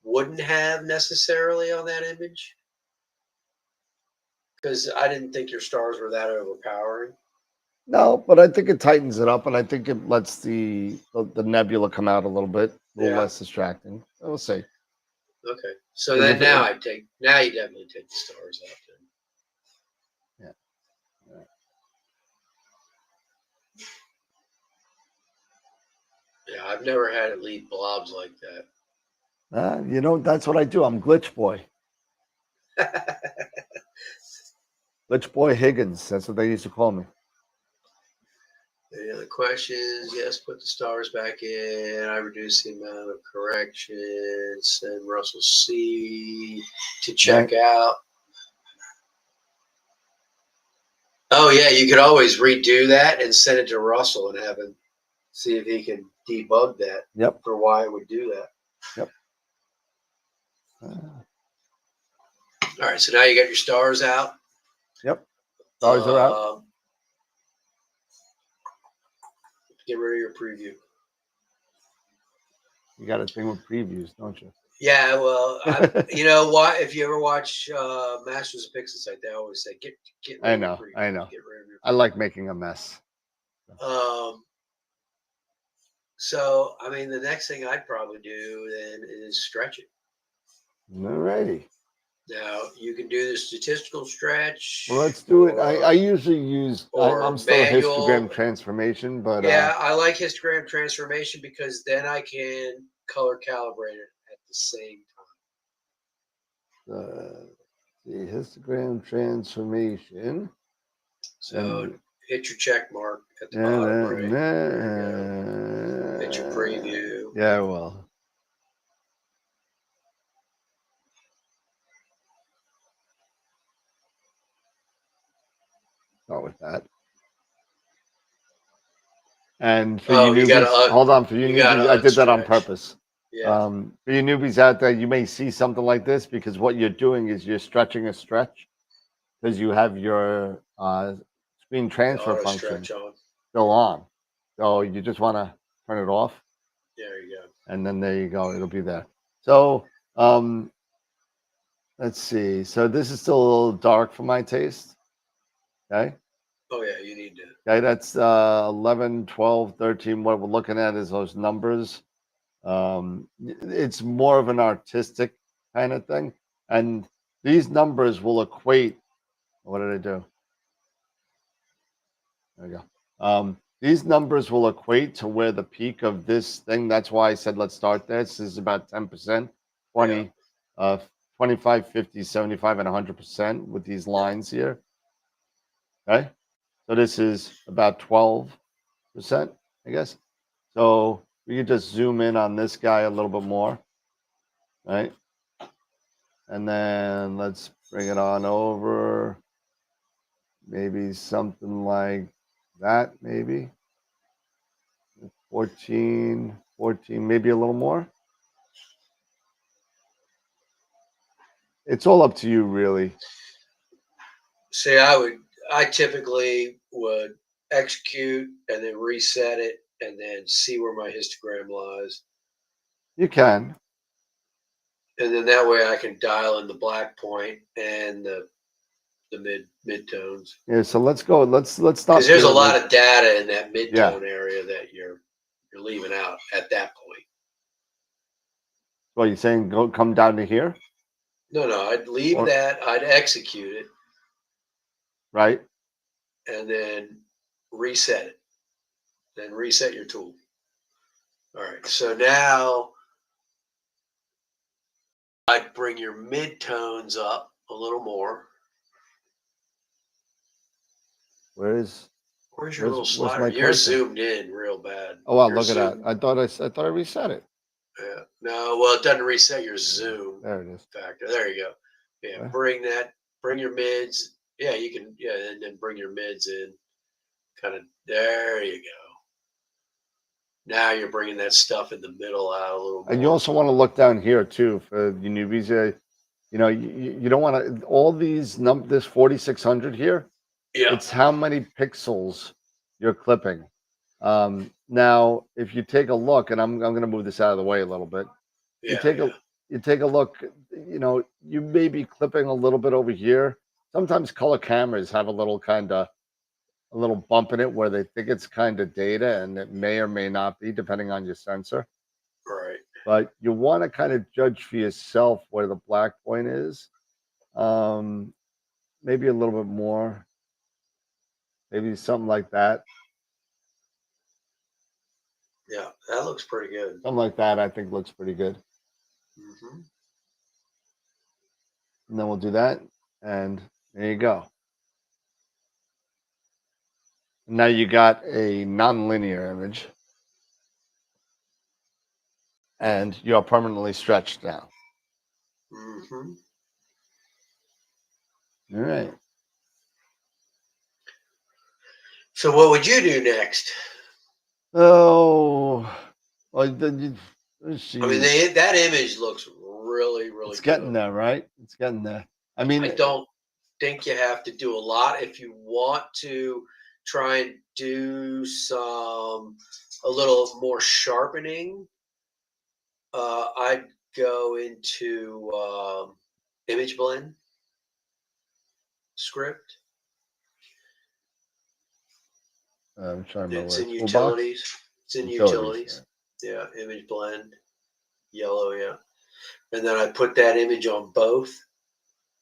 wouldn't have necessarily on that image because I didn't think your stars were that overpowering. No, but I think it tightens it up, and I think it lets the nebula come out a little bit, a little less distracting. We'll see. Okay, so then now you definitely take the stars out. Then. Yeah, I've never had it leave blobs like that. You know, that's what I do. I'm glitch boy. Glitch boy Higgins. That's what they used to call me. Any other questions? Yes, put the stars back in. I reduce the amount of corrections. Send Russell C to check out. Oh, yeah, you could always redo that and send it to Russell and have him see if he can debug that. Yep. For why it would do that. Yep. All right, so now you got your stars out. Yep. Stars are out. Get rid of your preview. You got a thing with previews, don't you? Yeah, well, you know what? If you ever watch Masters of Pixel Site, they always say get rid of your preview. I know. Get rid of your preview. I like making a mess. So, I mean, the next thing I'd probably do then is stretch it. Alrighty. Now, you can do the statistical stretch. Well, let's do it. I usually use, I'm still a manual. histogram transformation, but. Yeah, I like histogram transformation because then I can color calibrate it at the same time. The histogram transformation. So hit your check mark at the bottom right. Hit your preview. Yeah, well. Start with that. And for you newbies, hold on. For you newbies, I did that on purpose. Yeah. For you newbies out there, you may see something like this because what you're doing is you're stretching a stretch because you have your screen transfer function still on. So you just want to turn it off. There you go. And then there you go. It'll be there. So let's see. So this is still a little dark for my taste. Okay. Oh, yeah, you need to. Okay, that's 11, 12, 13. What we're looking at is those numbers. It's more of an artistic kind of thing. And these numbers will equate. What did I do? There we go. These numbers will equate to where the peak of this thing. That's why I said let's start there. This is about 10%, 20, 25, 50, 75, and 100% with these lines here. Okay. So this is about 12%, I guess. So we can just zoom in on this guy a little bit more, right? And then let's bring it on over. Maybe something like that, maybe. 14, maybe a little more. It's all up to you, really. See, I typically would execute and then reset it and then see where my histogram lies. You can. And then that way I can dial in the black point and the midtones. Yeah, so let's go. Let's stop. Because there's a lot of data in that midtone area that you're leaving out at that point. Well, you're saying come down to here? No, I'd leave that. I'd execute it. Right. And then reset it. Then reset your tool. All right. So now I'd bring your midtones up a little more. Where's your little slider? You're zoomed in real bad. Oh wow, look at that. I thought I reset it. Yeah. No, well, it doesn't reset your zoom. There it is. Factor. There you go. Yeah. Okay. Bring your mids. Yeah, you can. Yeah, and then bring your mids in. Kind of. There you go. Now you're bringing that stuff in the middle out a little more. And you also want to look down here too for the newbies. You know, you don't want to all these this 4600 here. Yeah. It's how many pixels you're clipping. Now, if you take a look, and I'm going to move this out of the way a little bit. You take a look. You know, you may be clipping a little bit over here. Sometimes color cameras have a little bump in it where they think it's kind of data, and it may or may not be, depending on your sensor. Right. But you want to kind of judge for yourself where the black point is. Maybe a little bit more. Maybe something like that. Yeah, that looks pretty good. Something like that, I think, looks pretty good. Mm-hmm. And then we'll do that, and there you go. Now you got a non-linear image, and you are permanently stretched now. Mm-hmm. All right. So what would you do next? Oh, well, I mean, that image looks really, really it's good. getting there, right? It's getting there. I mean, I don't think you have to do a lot. If you want to try and do a little more sharpening, I'd go into image blend script. I'm trying to remember. It's in Toolbox? utilities. It's in utilities. Yeah. Yeah, image blend, yellow, yeah. And then I put that image on both,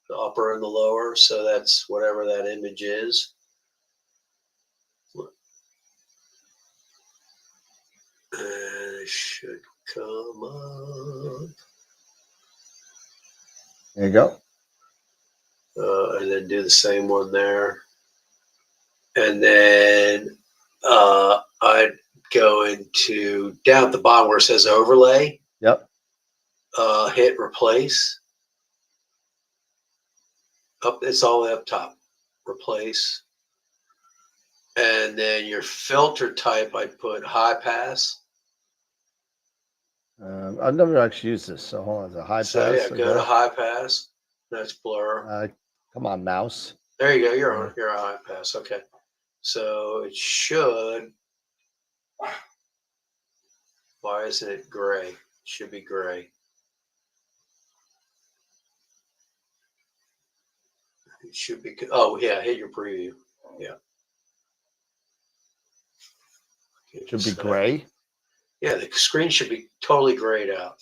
the upper and the lower, so that's whatever that image is. And it should come up. There you go. And then do the same one there. And then I'd go into down at the bottom where it says overlay. Yep. Hit replace. It's all the way up top. Replace. And then your filter type, I'd put high pass. I've never actually used this, so hold on. The high pass. So yeah, go to high pass. That's blur. Come on, mouse. There you go. You're a high pass. Okay. So it should. Why isn't it gray? It should be gray. It should be. Oh yeah, hit your preview. Yeah. It should be gray. Yeah, the screen should be totally grayed out.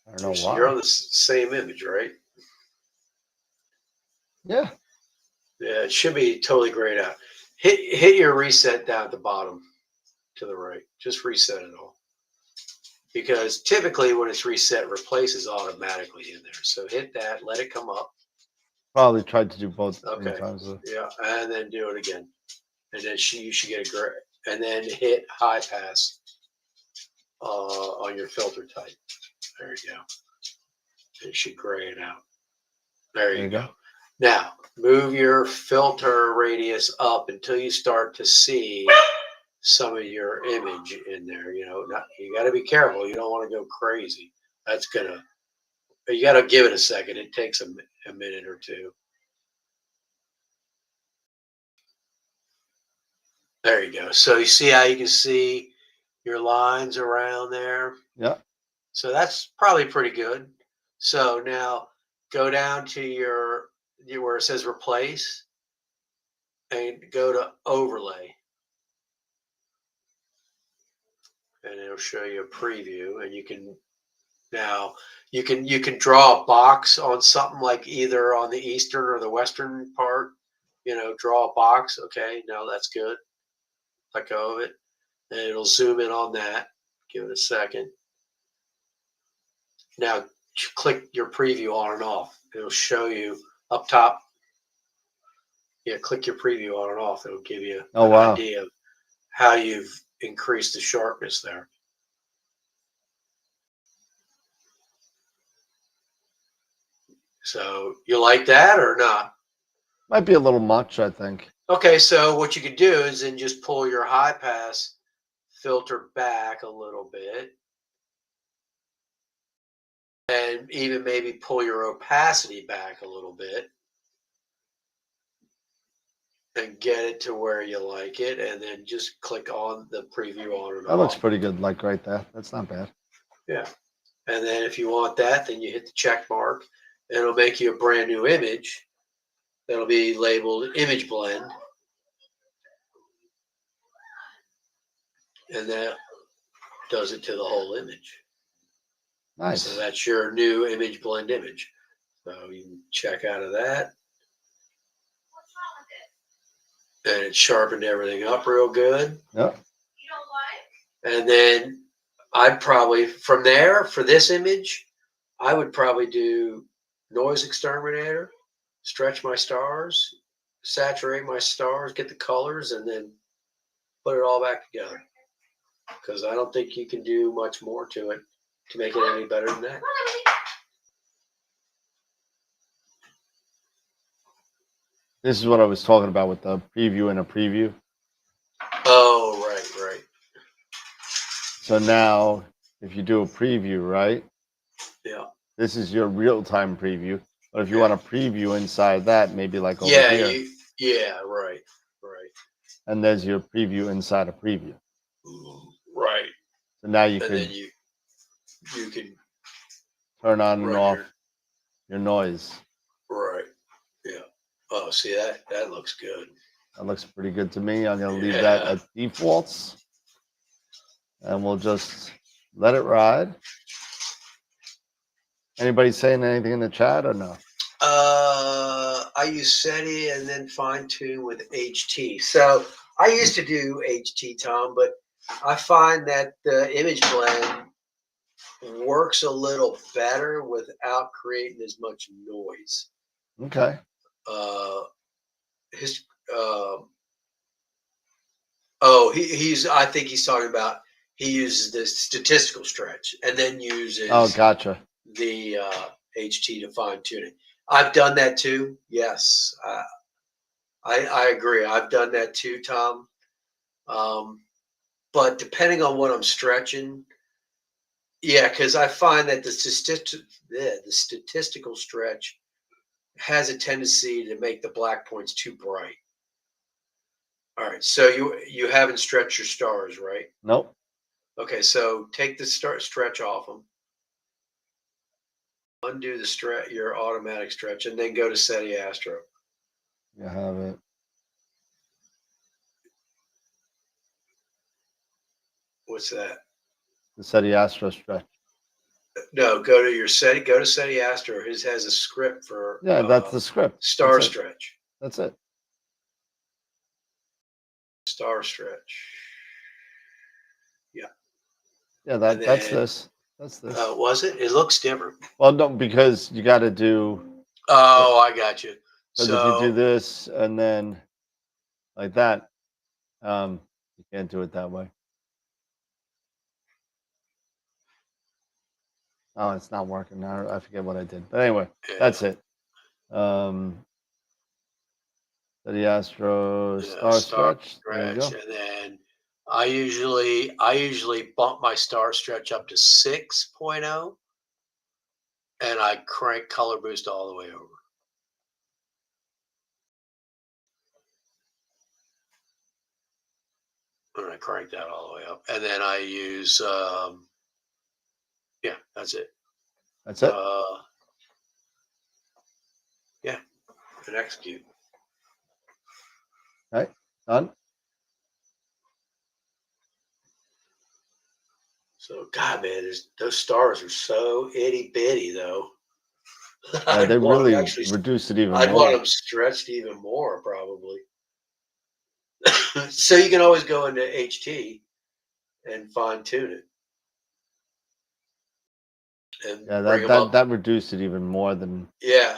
I don't know why. You're on the same image, right? Yeah. Yeah, it should be totally grayed out. Hit your reset down at the bottom to the right. Just reset it all. Because typically when it's reset, replaces automatically in there. So hit that, let it come up. Probably tried to do both. Okay. Times. Yeah, and then do it again. And then you should get a gray. And then hit high pass on your filter type. There you go. It should gray it out. There you go. Now, move your filter radius up until you start to see some of your image in there. You know, you got to be careful. You don't want to go crazy. You got to give it a second. It takes a minute or two. There you go. So you see how you can see your lines around there? Yeah. So that's probably pretty good. So now go down to where it says replace and go to overlay. And it'll show you a preview, and you can draw a box on something like either on the eastern or the western part, draw a box. Okay, now that's good. Let go of it, and it'll zoom in on that. Give it a second. Now click your preview on and off. It'll show you up top. Yeah, click your preview on and off. It'll give you an idea of how you've increased the sharpness there. So you like that or not? Might be a little much, I think. Okay, so what you could do is then just pull your high pass filter back a little bit, and even maybe pull your opacity back a little bit, and get it to where you like it, and then just click on the preview on and That looks off. pretty good, like right there. That's not bad. Yeah. And then if you want that, then you hit the check mark, and it'll make you a brand new image that'll be labeled image blend. And that does it to the whole image. Nice. So that's your new image blend image. So you can check out of that. And it sharpened everything up real good. Yep. And then I'd probably, from there, for this image, I would probably do noise exterminator, stretch my stars, saturate my stars, get the colors, and then put it all back together. Because I don't think you can do much more to it to make it any better than that. This is what I was talking about with the preview and a preview. Oh, right. So now, if you do a preview, right? Yeah. This is your real-time preview. But if you want a preview inside that, maybe like over Yeah, here. right. And there's your preview inside a preview. Right. So now you And could then you can turn on and run off your noise. right. Yeah. Oh, see that looks good. That looks pretty good to me. I'm going to leave that at defaults. And we'll just let it ride. Anybody saying anything in the chat or no? I use SETI and then fine tune with HT. So I used to do HT, Tom, but I find that the image blend works a little better without creating as much noise. Okay. I think he's talking about he uses the statistical stretch and then uses Gotcha. the HT to fine tune it. I've done that too. Yes, I agree. I've done that too, Tom. But depending on what I'm stretching, yeah, because I find that the statistical stretch has a tendency to make the black points too bright. All right, so you haven't stretched your stars, right? Nope. Okay, so take the stretch off them. Undo the stretch, your automatic stretch, and then go to SETI Astro. You have it. What's that? The SETI Astro stretch. No, go to SETI Astro. His has a script for that's the script. Star That's stretch. That's it. Star stretch. Yeah. Yeah, that's this. That's this. Was it? It looks different. Well, no, because you got to do. Oh, I got you. So if you do this and then like that, you can't do it that way. Oh, it's not working now. I forget what I did. But anyway, that's it. The Astro Star Stretch. There you go. And then I usually bump my star stretch up to 6.0 and I crank color boost all the way over. And I crank that all the way up. And then I use that's it. That's it. And execute. All right, done. So, God, man, those stars are so itty bitty, though. Yeah, they really reduced it even more. I'd want them stretched even more, probably. So you can always go into HT and fine tune it. And that reduced it even more than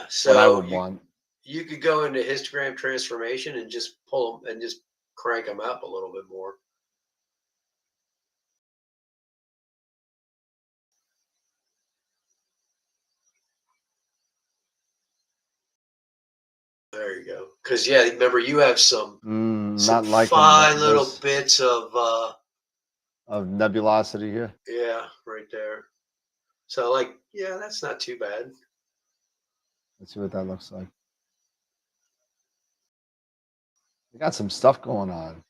so what I would want. You could go into histogram transformation and just pull them and just crank them up a little bit more. There you go. Because yeah, remember you have some not like fine little bits of nebulosity here. yeah, right there. So like, yeah, that's not too bad. Let's see what that looks like. We got some stuff going on.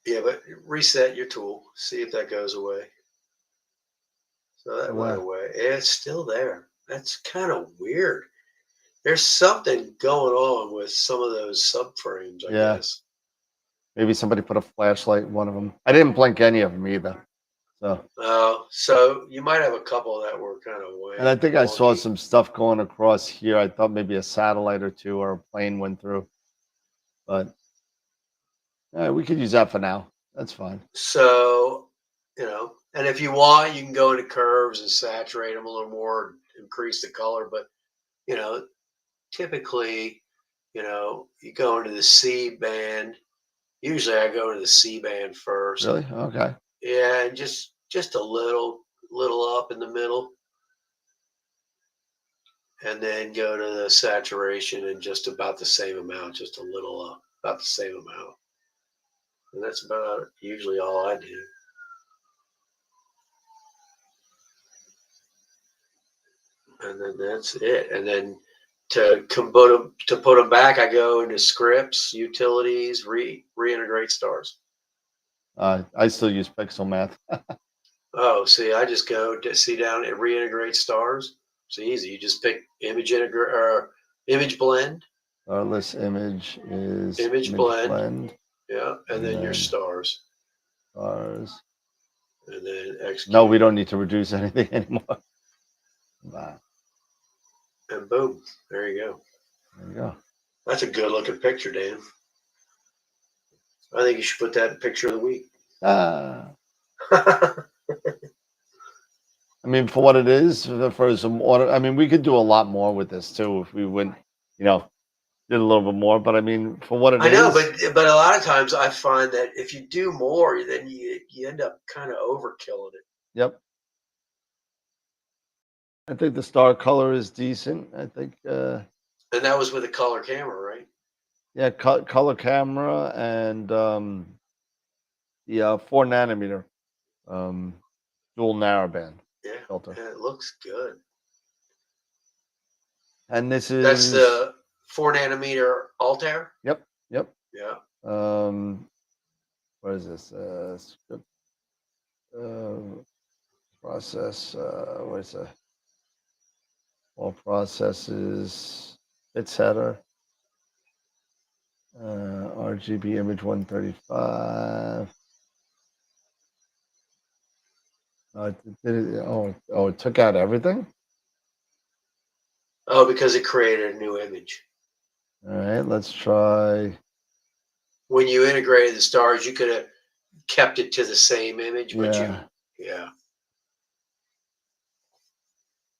Yeah, but reset your tool. See if that goes away. So that went away. Yeah, it's still there. That's kind of weird. There's something going on with some of those subframes, I guess. Maybe somebody put a flashlight in one of them. I didn't blink any of them either. So. Oh, so you might have a couple that were kind of wonky. And I think I saw some stuff going across here. I thought maybe a satellite or two or a plane went through. But we could use that for now. That's fine. So, and if you want, you can go into curves and saturate them a little more, increase the color. But, typically, you go into the C band. Usually I go into the C band first. Really? Okay. Yeah, and just a little up in the middle. And then go to the saturation and just about the same amount, just a little up, about the same amount. And that's about usually all I do. And then that's it. And then to put them back, I go into scripts, utilities, reintegrate stars. I still use pixel math. Oh, see, I just go to down and reintegrate stars. It's easy. You just pick image blend. This image is image blend. Yeah, and then your stars. Stars. And then execute. No, we don't need to reduce anything anymore. Wow. And boom, there you go. There you go. That's a good looking picture, Dan. I think you should put that in picture of the week. I mean, for what it is, for some order, I mean, we could do a lot more with this too if we went, did a little bit more. But I mean, for what it is, I know, but a lot of times I find that if you do more, then you end up kind of overkilling it. Yep. I think the star color is decent. I think. And that was with a color camera, right? Yeah, color camera and the 4 nanometer dual narrowband filter. Yeah, it looks good. And that's the 4 nanometer Altair. Yep. Yeah. What is this? Script process. What is that? All processes. Bits header. RGB image 135. It took out everything? Oh, because it created a new image. All right, let's try. When you integrated the stars, you could have kept it to the same image, but yeah.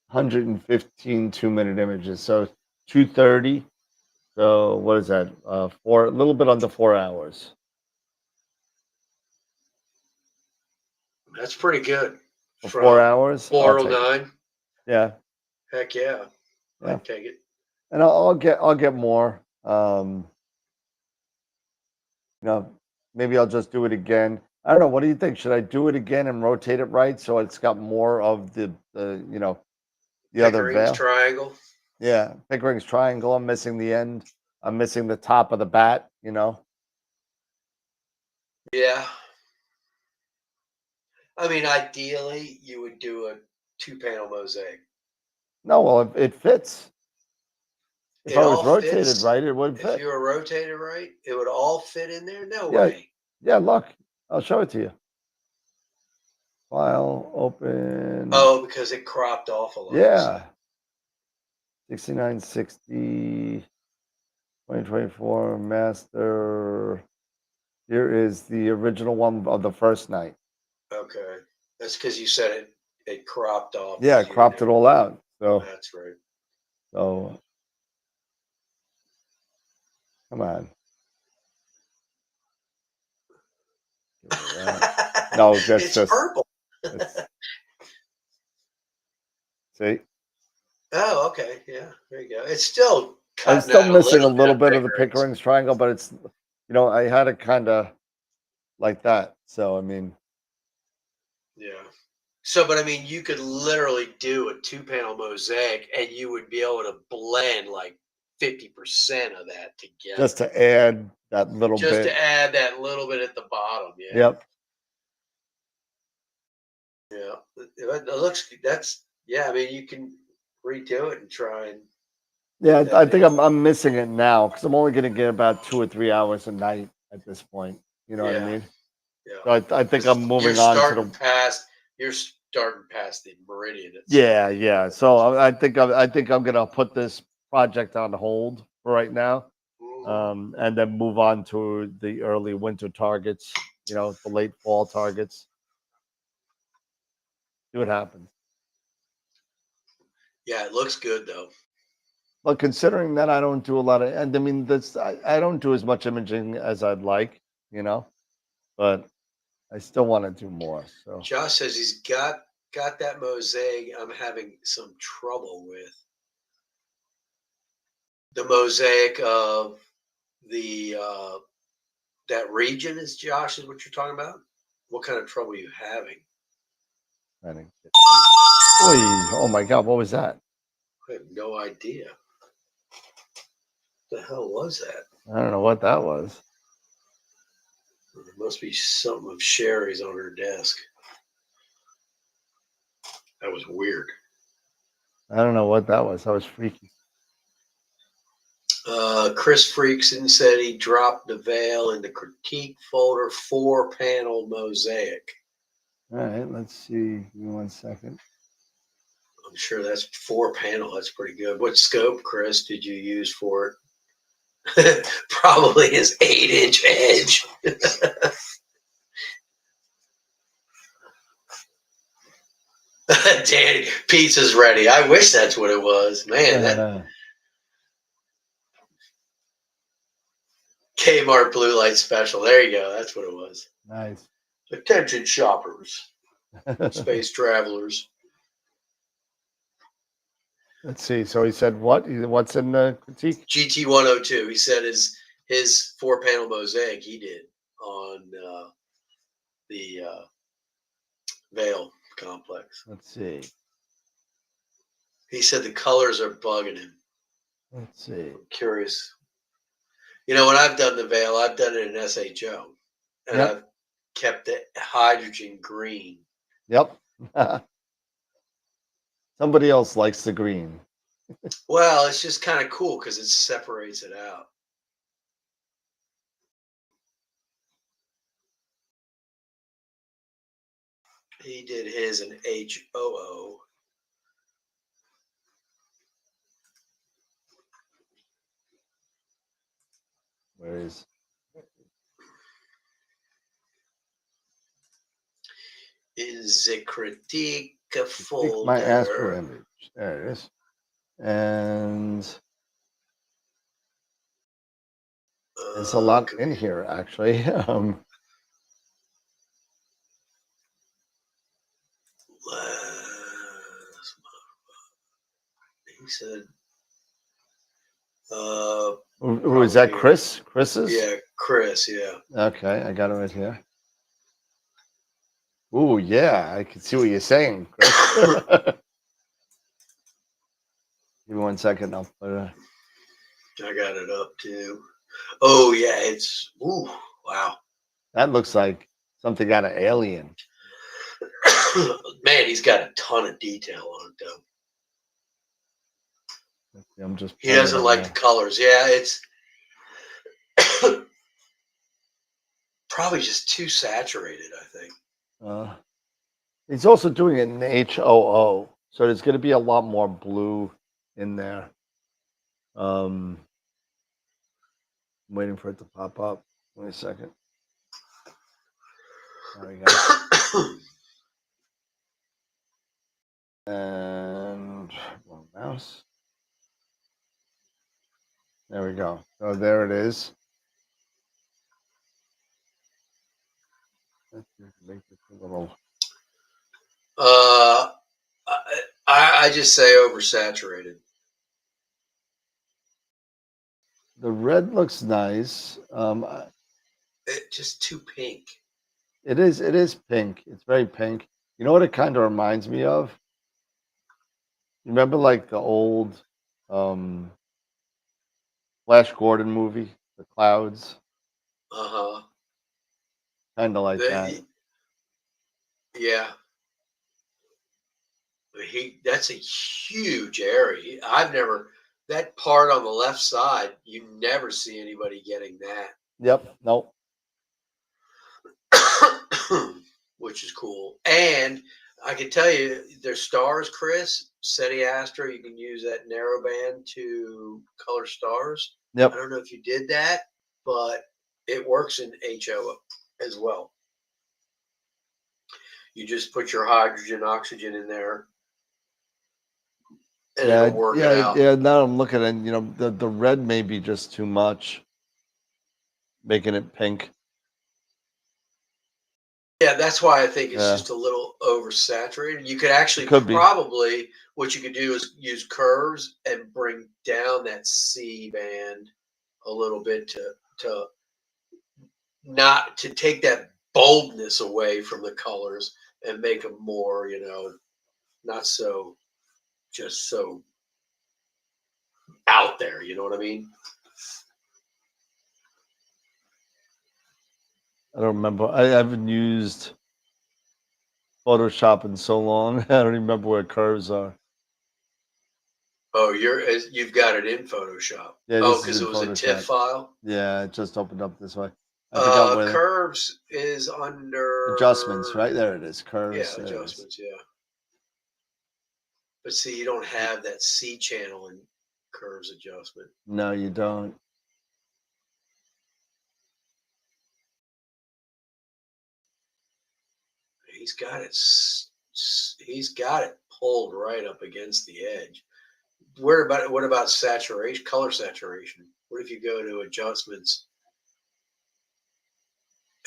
115 2-minute images. So 230. So what is that? A little bit under 4 hours. That's pretty good. For 4 hours? 409. Yeah. Heck yeah. I'd take it. And I'll get more. Maybe I'll just do it again. I don't know. What do you think? Should I do it again and rotate it right so it's got more of the other veil? Triangle. Yeah, Pickering's triangle. I'm missing the end. I'm missing the top of the bat. Yeah. I mean, ideally, you would do a 2-panel mosaic. No, well, it fits. If I was rotated right, it would fit. If you were rotated right, it would all fit in there? No way. Yeah, look. I'll show it to you. File, open. Oh, because it cropped off a lot. Yeah. 6960, 2024 master. Here is the original one of the first night. Okay. That's because you said it cropped off. Yeah, it cropped it all out. So that's right. So come on. No, that's it's just purple. See? Oh, okay. Yeah, there you go. It's still I'm cutting still out missing a little bit bit of the Pickering's triangle, but it's, I had it kind of like that. So, I mean, Yeah. So, but I mean, you could literally do a 2-panel mosaic and you would be able to blend like 50% of that together. just to add that little Just bit. to add that little bit at the bottom. Yeah. Yep. Yeah. It looks, yeah, I mean, you can redo it and try and. Yeah, I think I'm missing it now because I'm only going to get about 2 or 3 hours a night at this point. You know what I Yeah. mean? Yeah. So I think I'm moving on to the. You're starting past the meridian. Yeah. So I think I'm gonna put this project on hold for right now, and then move on to the early winter targets. The late fall targets. See what happens. Yeah, it looks good though. But considering that I don't do a lot of, and I mean, I don't do as much imaging as I'd like, but I still want to do more. So Josh says he's got that mosaic I'm having some trouble with. The mosaic of the that region is Josh is what you're talking about? What kind of trouble are you having? Oh my God, what was that? I have no idea. What the hell was that? I don't know what that was. There must be something of Sherry's on her desk. That was weird. I don't know what that was. That was freaky. Chris Freakson said he dropped the veil in the critique folder 4-panel mosaic. All right, let's see. Give me 1 second. I'm sure that's 4-panel. That's pretty good. What scope, Chris, did you use for it? Probably his 8-inch edge. Danny, pizza's ready. I wish that's what it was. Man, that Kmart blue light special. There you go. That's what it was. Nice. Attention shoppers, space travelers. Let's see. So he said what? What's in the critique? GT102. He said his 4-panel mosaic he did on the Vale complex. Let's see. He said the colors are bugging him. Let's see. I'm curious. When I've done the Vale, I've done it in SHO, and I've kept the hydrogen green. Yep. Somebody else likes the green. Well, it's just kind of cool because it separates it out. He did his in HOO. Where is? Is a critique folder. My Astro image. There it is. And there's a lot in here, actually. He said, who is that? Chris? Chris's? Yeah, Chris. Yeah. Okay, I got it right here. Ooh, yeah, I can see what you're saying, Chris. Give me 1 second. I'll put it. I got it up too. Oh yeah, it's wow. That looks like something out of Alien. Man, he's got a ton of detail on it though. He doesn't like the colors. Yeah, it's probably just too saturated, I think. He's also doing it in HOO, so there's going to be a lot more blue in there. I'm waiting for it to pop up. Wait a second. There we go. And one mouse. There we go. So there it is. Let's make this a little. I just say oversaturated. The red looks nice. It's just too pink. It is pink. It's very pink. You know what it kind of reminds me of? You remember like the old Flash Gordon movie, The Clouds? Uh-huh. Kind of like that. Yeah. That's a huge area. That part on the left side, you never see anybody getting that. Yep. Nope. Which is cool. And I can tell you, their stars, Chris, SETI Astro, you can use that narrowband to color stars. Yep. I don't know if you did that, but it works in HO as well. You just put your hydrogen, oxygen in there, and it'll work it out. Yeah. Now I'm looking at, the red may be just too much, making it pink. Yeah, that's why I think it's just a little oversaturated. You could actually probably, what you could do is use curves and bring down that C band a little bit to not to take that boldness away from the colors and make them more, not so just so out there. You know what I mean? I don't remember. I haven't used Photoshop in so long. I don't even remember where curves are. Oh, you've got it in Photoshop. Yeah, because it was a TIFF file. Yeah, it just opened up this way. I forgot where curves is under adjustments, right? There it is. Curves. Yeah, adjustments, yeah. But see, you don't have that C channel in curves adjustment. No, you don't. He's got it pulled right up against the edge. What about saturation, color saturation? What if you go to adjustments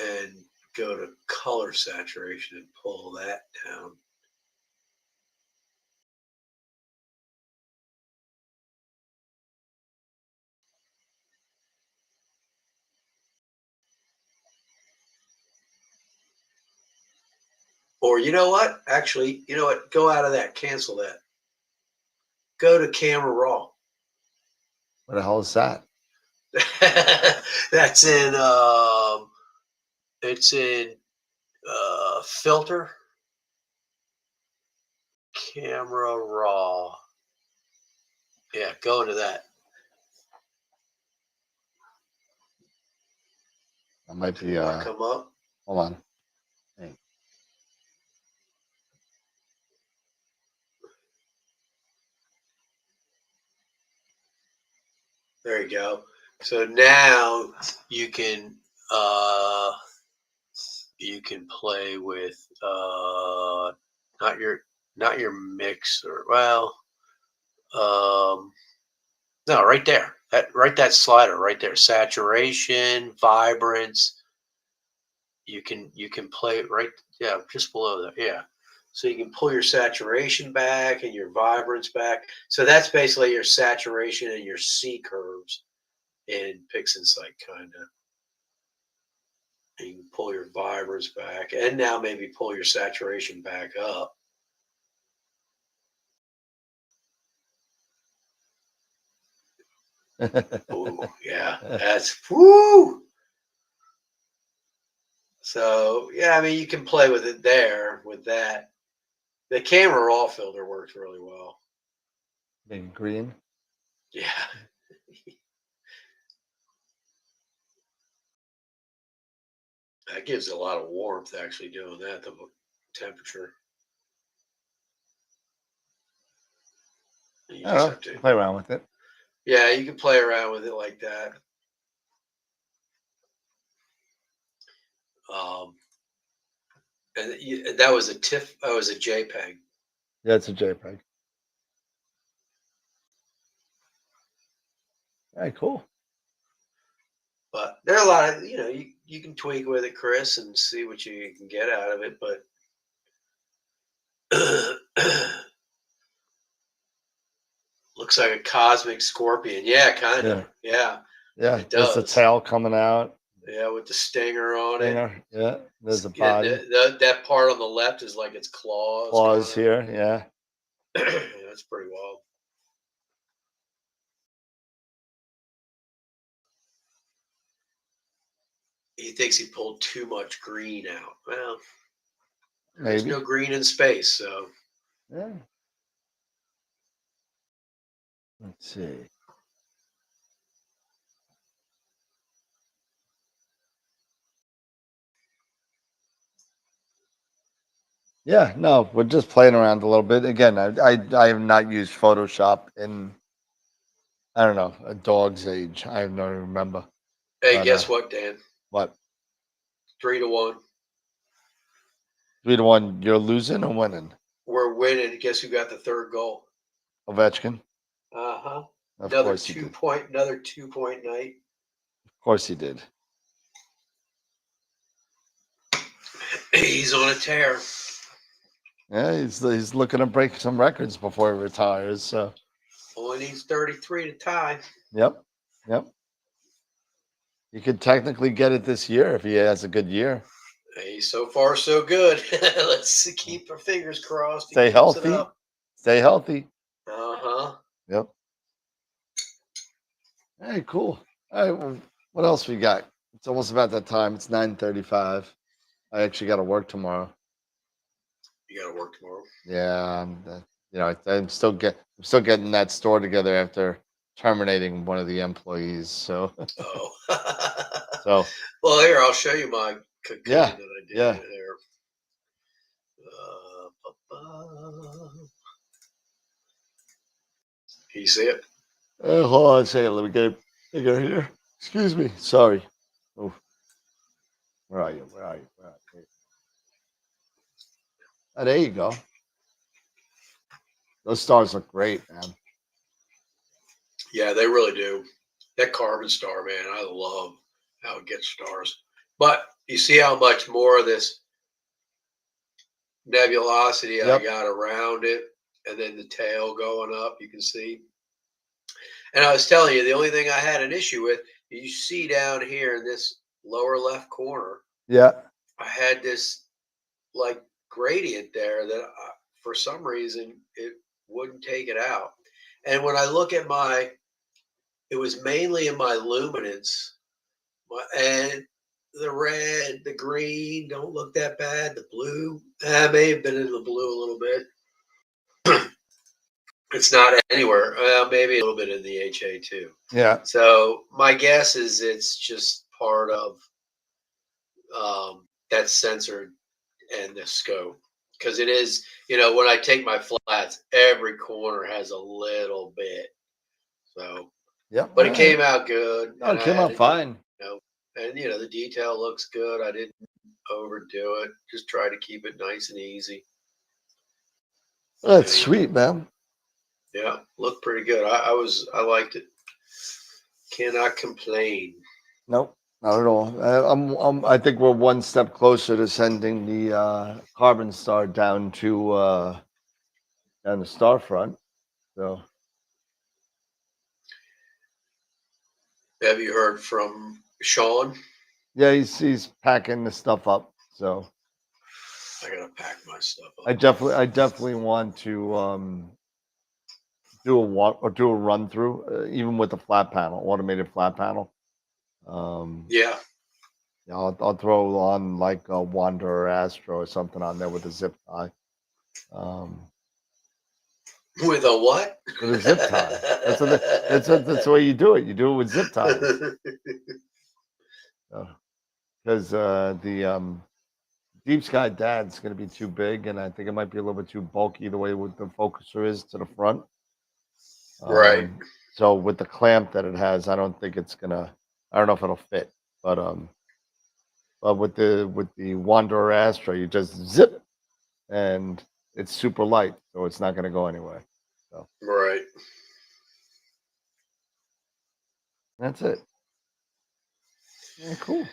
and go to color saturation and pull that down? Or you know what? Actually, you know what? Go out of that. Cancel that. Go to camera raw. What the hell is that? That's in it's in filter, camera raw. Yeah, go into that. That might be come up. Hold on. Hey. There you go. So now you can play with not your mixer. Well, no, right there. That slider right there. Saturation, vibrance. You can play it right, yeah, just below that. Yeah. So you can pull your saturation back and your vibrance back. So that's basically your saturation and your C curves in PixInsight, kind of. You can pull your vibrance back and now maybe pull your saturation back up. Oh, yeah, that's woo. So yeah, I mean, you can play with it there with that. The camera raw filter works really well. Big green. Yeah. That gives a lot of warmth actually doing that, the temperature. You just have to play around with it. Yeah, you can play around with it like that. And that was a TIFF. That was a JPEG. Yeah, it's a JPEG. All right, cool. But there are a lot of, you can tweak with it, Chris, and see what you can get out of it. But looks like a cosmic scorpion. Yeah, kind of. Yeah. Yeah, It there's the does. tail coming out. Yeah, with the stinger on it. Stinger. Yeah, there's a Yeah, body. that part on the left is like its claws. Claws kinda. here. Yeah. Yeah, that's pretty wild. He thinks he pulled too much green out. Well, there's Maybe. no green in space, so Yeah. Let's see. Yeah, no, we're just playing around a little bit. Again, I have not used Photoshop in, I don't know, a dog's age. I don't remember. hey, But guess what, Dan? what? 3-1. 3-1, you're losing or winning? We're winning. Guess who got the third goal? Ovechkin? Uh-huh. Of Another course he did. another 2-point night. Of course he did. He's on a tear. Yeah, he's looking to break some records before he retires. So Only needs 33 to tie. yep. He could technically get it this year if he has a good year. Hey, so far so good. Let's keep our fingers crossed. Stay healthy. Stay healthy. Uh-huh. Yep. Hey, cool. All right, well, what else we got? It's almost about that time. It's 9:35. I actually got to work tomorrow. You got to work tomorrow. Yeah, I'm still getting that store together after terminating one of the employees. So, Oh. so Well, here, I'll show you my cocoon Yeah, that I did yeah. there. Ba-ba. Can you see it? hold on a second. Let me get it bigger here. Excuse me. Sorry. Oh, where are you? Where are you? Where are you? Oh, there you go. Those stars look great, man. Yeah, they really do. That carbon star, man, I love how it gets stars. But you see how much more of this nebulosity I Yep. got around it, and then the tail going up, you can see. And I was telling you, the only thing I had an issue with, you see down here in this lower left corner, Yeah. I had this like gradient there that for some reason it wouldn't take it out. And when I look at it was mainly in my luminance, and the red, the green don't look that bad. The blue, I may have been in the blue a little bit. It's not anywhere. Maybe a little bit in the HA too. Yeah. So my guess is it's just part of that sensor and the scope, because it is. When I take my flats, every corner has a little bit. So, Yep. but it came out good. No, and it I came had out fine. And the detail looks good. I didn't overdo it. Just try to keep it nice and easy. That's sweet, man. Yeah, looked pretty good. I liked it. Cannot complain. Nope, not at all. I think we're one step closer to sending the carbon star down to down the Starfront. So Have you heard from Sean? yeah, he's packing the stuff up. So I gotta pack my stuff up. I definitely want to do a run through, even with the flat panel, automated flat panel. Yeah. I'll throw on like a Wanderer Astro or something on there with a zip tie. With a what? With a zip tie. That's the way you do it. You do it with zip ties. Because the Deep Sky Dad's going to be too big, and I think it might be a little bit too bulky the way with the focuser is to the front. Right. So with the clamp that it has, I don't think it's gonna. I don't know if it'll fit, but with the Wanderer Astro, you just zip, and it's super light, so it's not gonna go anywhere. So Right. that's it. Yeah, cool.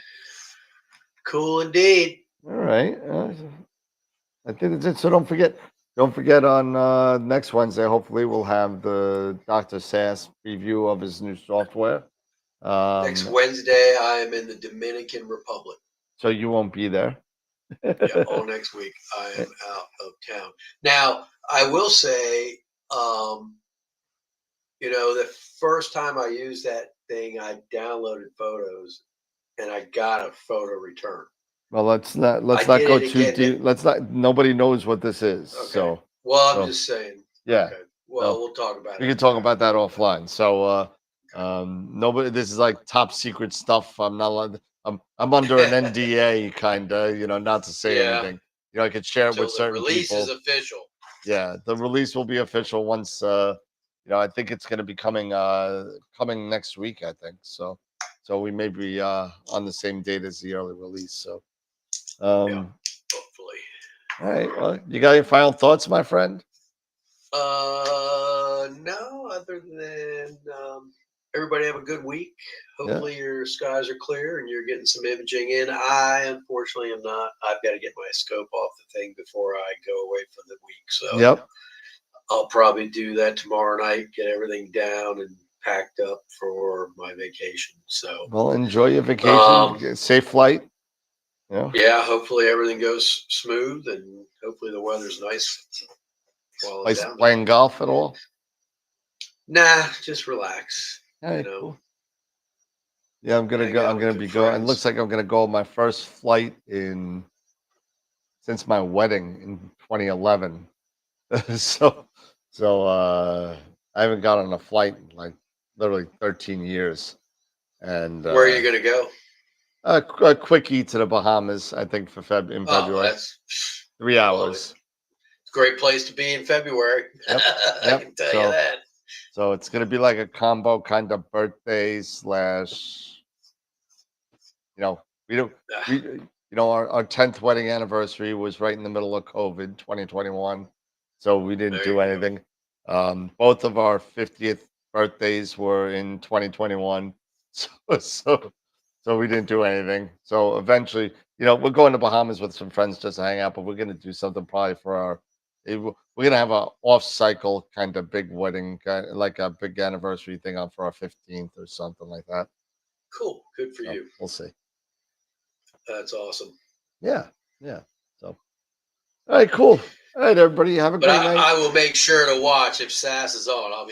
Cool indeed. All right. I think that's it. So don't forget on next Wednesday. Hopefully, we'll have the Dr. Sasse review of his new software. Next Wednesday, I am in the Dominican Republic. So you won't be there. Yeah, all next week I am out of town. Now, I will say, the first time I used that thing, I downloaded photos and I got a photo return. Well, let's not go too deep. Nobody knows what this is. Okay. So, well, I'm just saying. Yeah. Okay. Well, So, we'll talk about it. We can talk about that offline. So, nobody. This is like top secret stuff. I'm not allowed. I'm under an NDA, kind of. Not to say anything. I could share it with certain people. The release is official. Yeah, the release will be official once. I think it's going to be coming next week. I think so. So we may be on the same date as the early release. So, hopefully. All right. Well, you got any final thoughts, my friend? No, other than everybody have a good week. Hopefully your skies are clear and you're getting some imaging in. I unfortunately am not. I've got to get my scope off the thing before I go away for the week. So I'll probably do that tomorrow night, get everything down and packed up for my vacation. So well, enjoy your vacation. Safe flight. Yeah, hopefully everything goes smooth and hopefully the weather's nice. Playing golf at all? Nah, just relax. Hey, cool. Yeah, I'm gonna go. I'm gonna be going. It looks like I'm gonna go on my first flight since my wedding in 2011. so I haven't got on a flight in like literally 13 years. And where are you gonna go? A quickie to the Bahamas, I think, in February. That's 3 hours. Great place to be in February. Yep. I can tell you that. So it's going to be like a combo kind of birthday / our 10th wedding anniversary was right in the middle of COVID, 2021. So we didn't do anything. Both of our 50th birthdays were in 2021. So we didn't do anything. So eventually, we're going to Bahamas with some friends just to hang out, but we're going to do something probably for we're going to have a off-cycle kind of big wedding, like a big anniversary thing on for our 15th or something like that. Cool. Good for you. We'll see. That's awesome. Yeah. So, all right, cool. All right, everybody, have a great night. I will make sure to watch if Sasse is on. I'll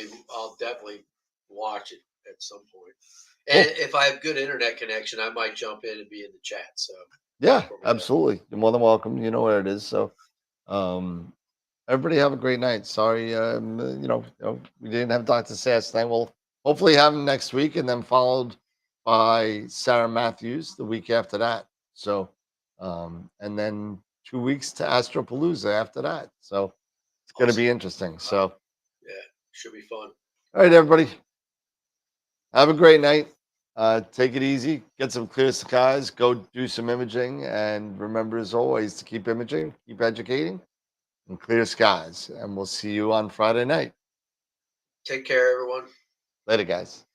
definitely watch it at some point. And if I have good internet connection, I might jump in and be in the chat. So yeah, absolutely. You're more than welcome. You know where it is. So, everybody have a great night. Sorry, we didn't have Dr. Sasse tonight. We'll hopefully have him next week, and then followed by Sarah Matthews the week after that. So, and then 2 weeks to Astropalooza after that. So it's going to be interesting. So yeah, should be fun. All right, everybody. Have a great night. Take it easy. Get some clear skies. Go do some imaging. And remember, as always, to keep imaging, keep educating, and clear skies. And we'll see you on Friday night. Take care, everyone. Later, guys.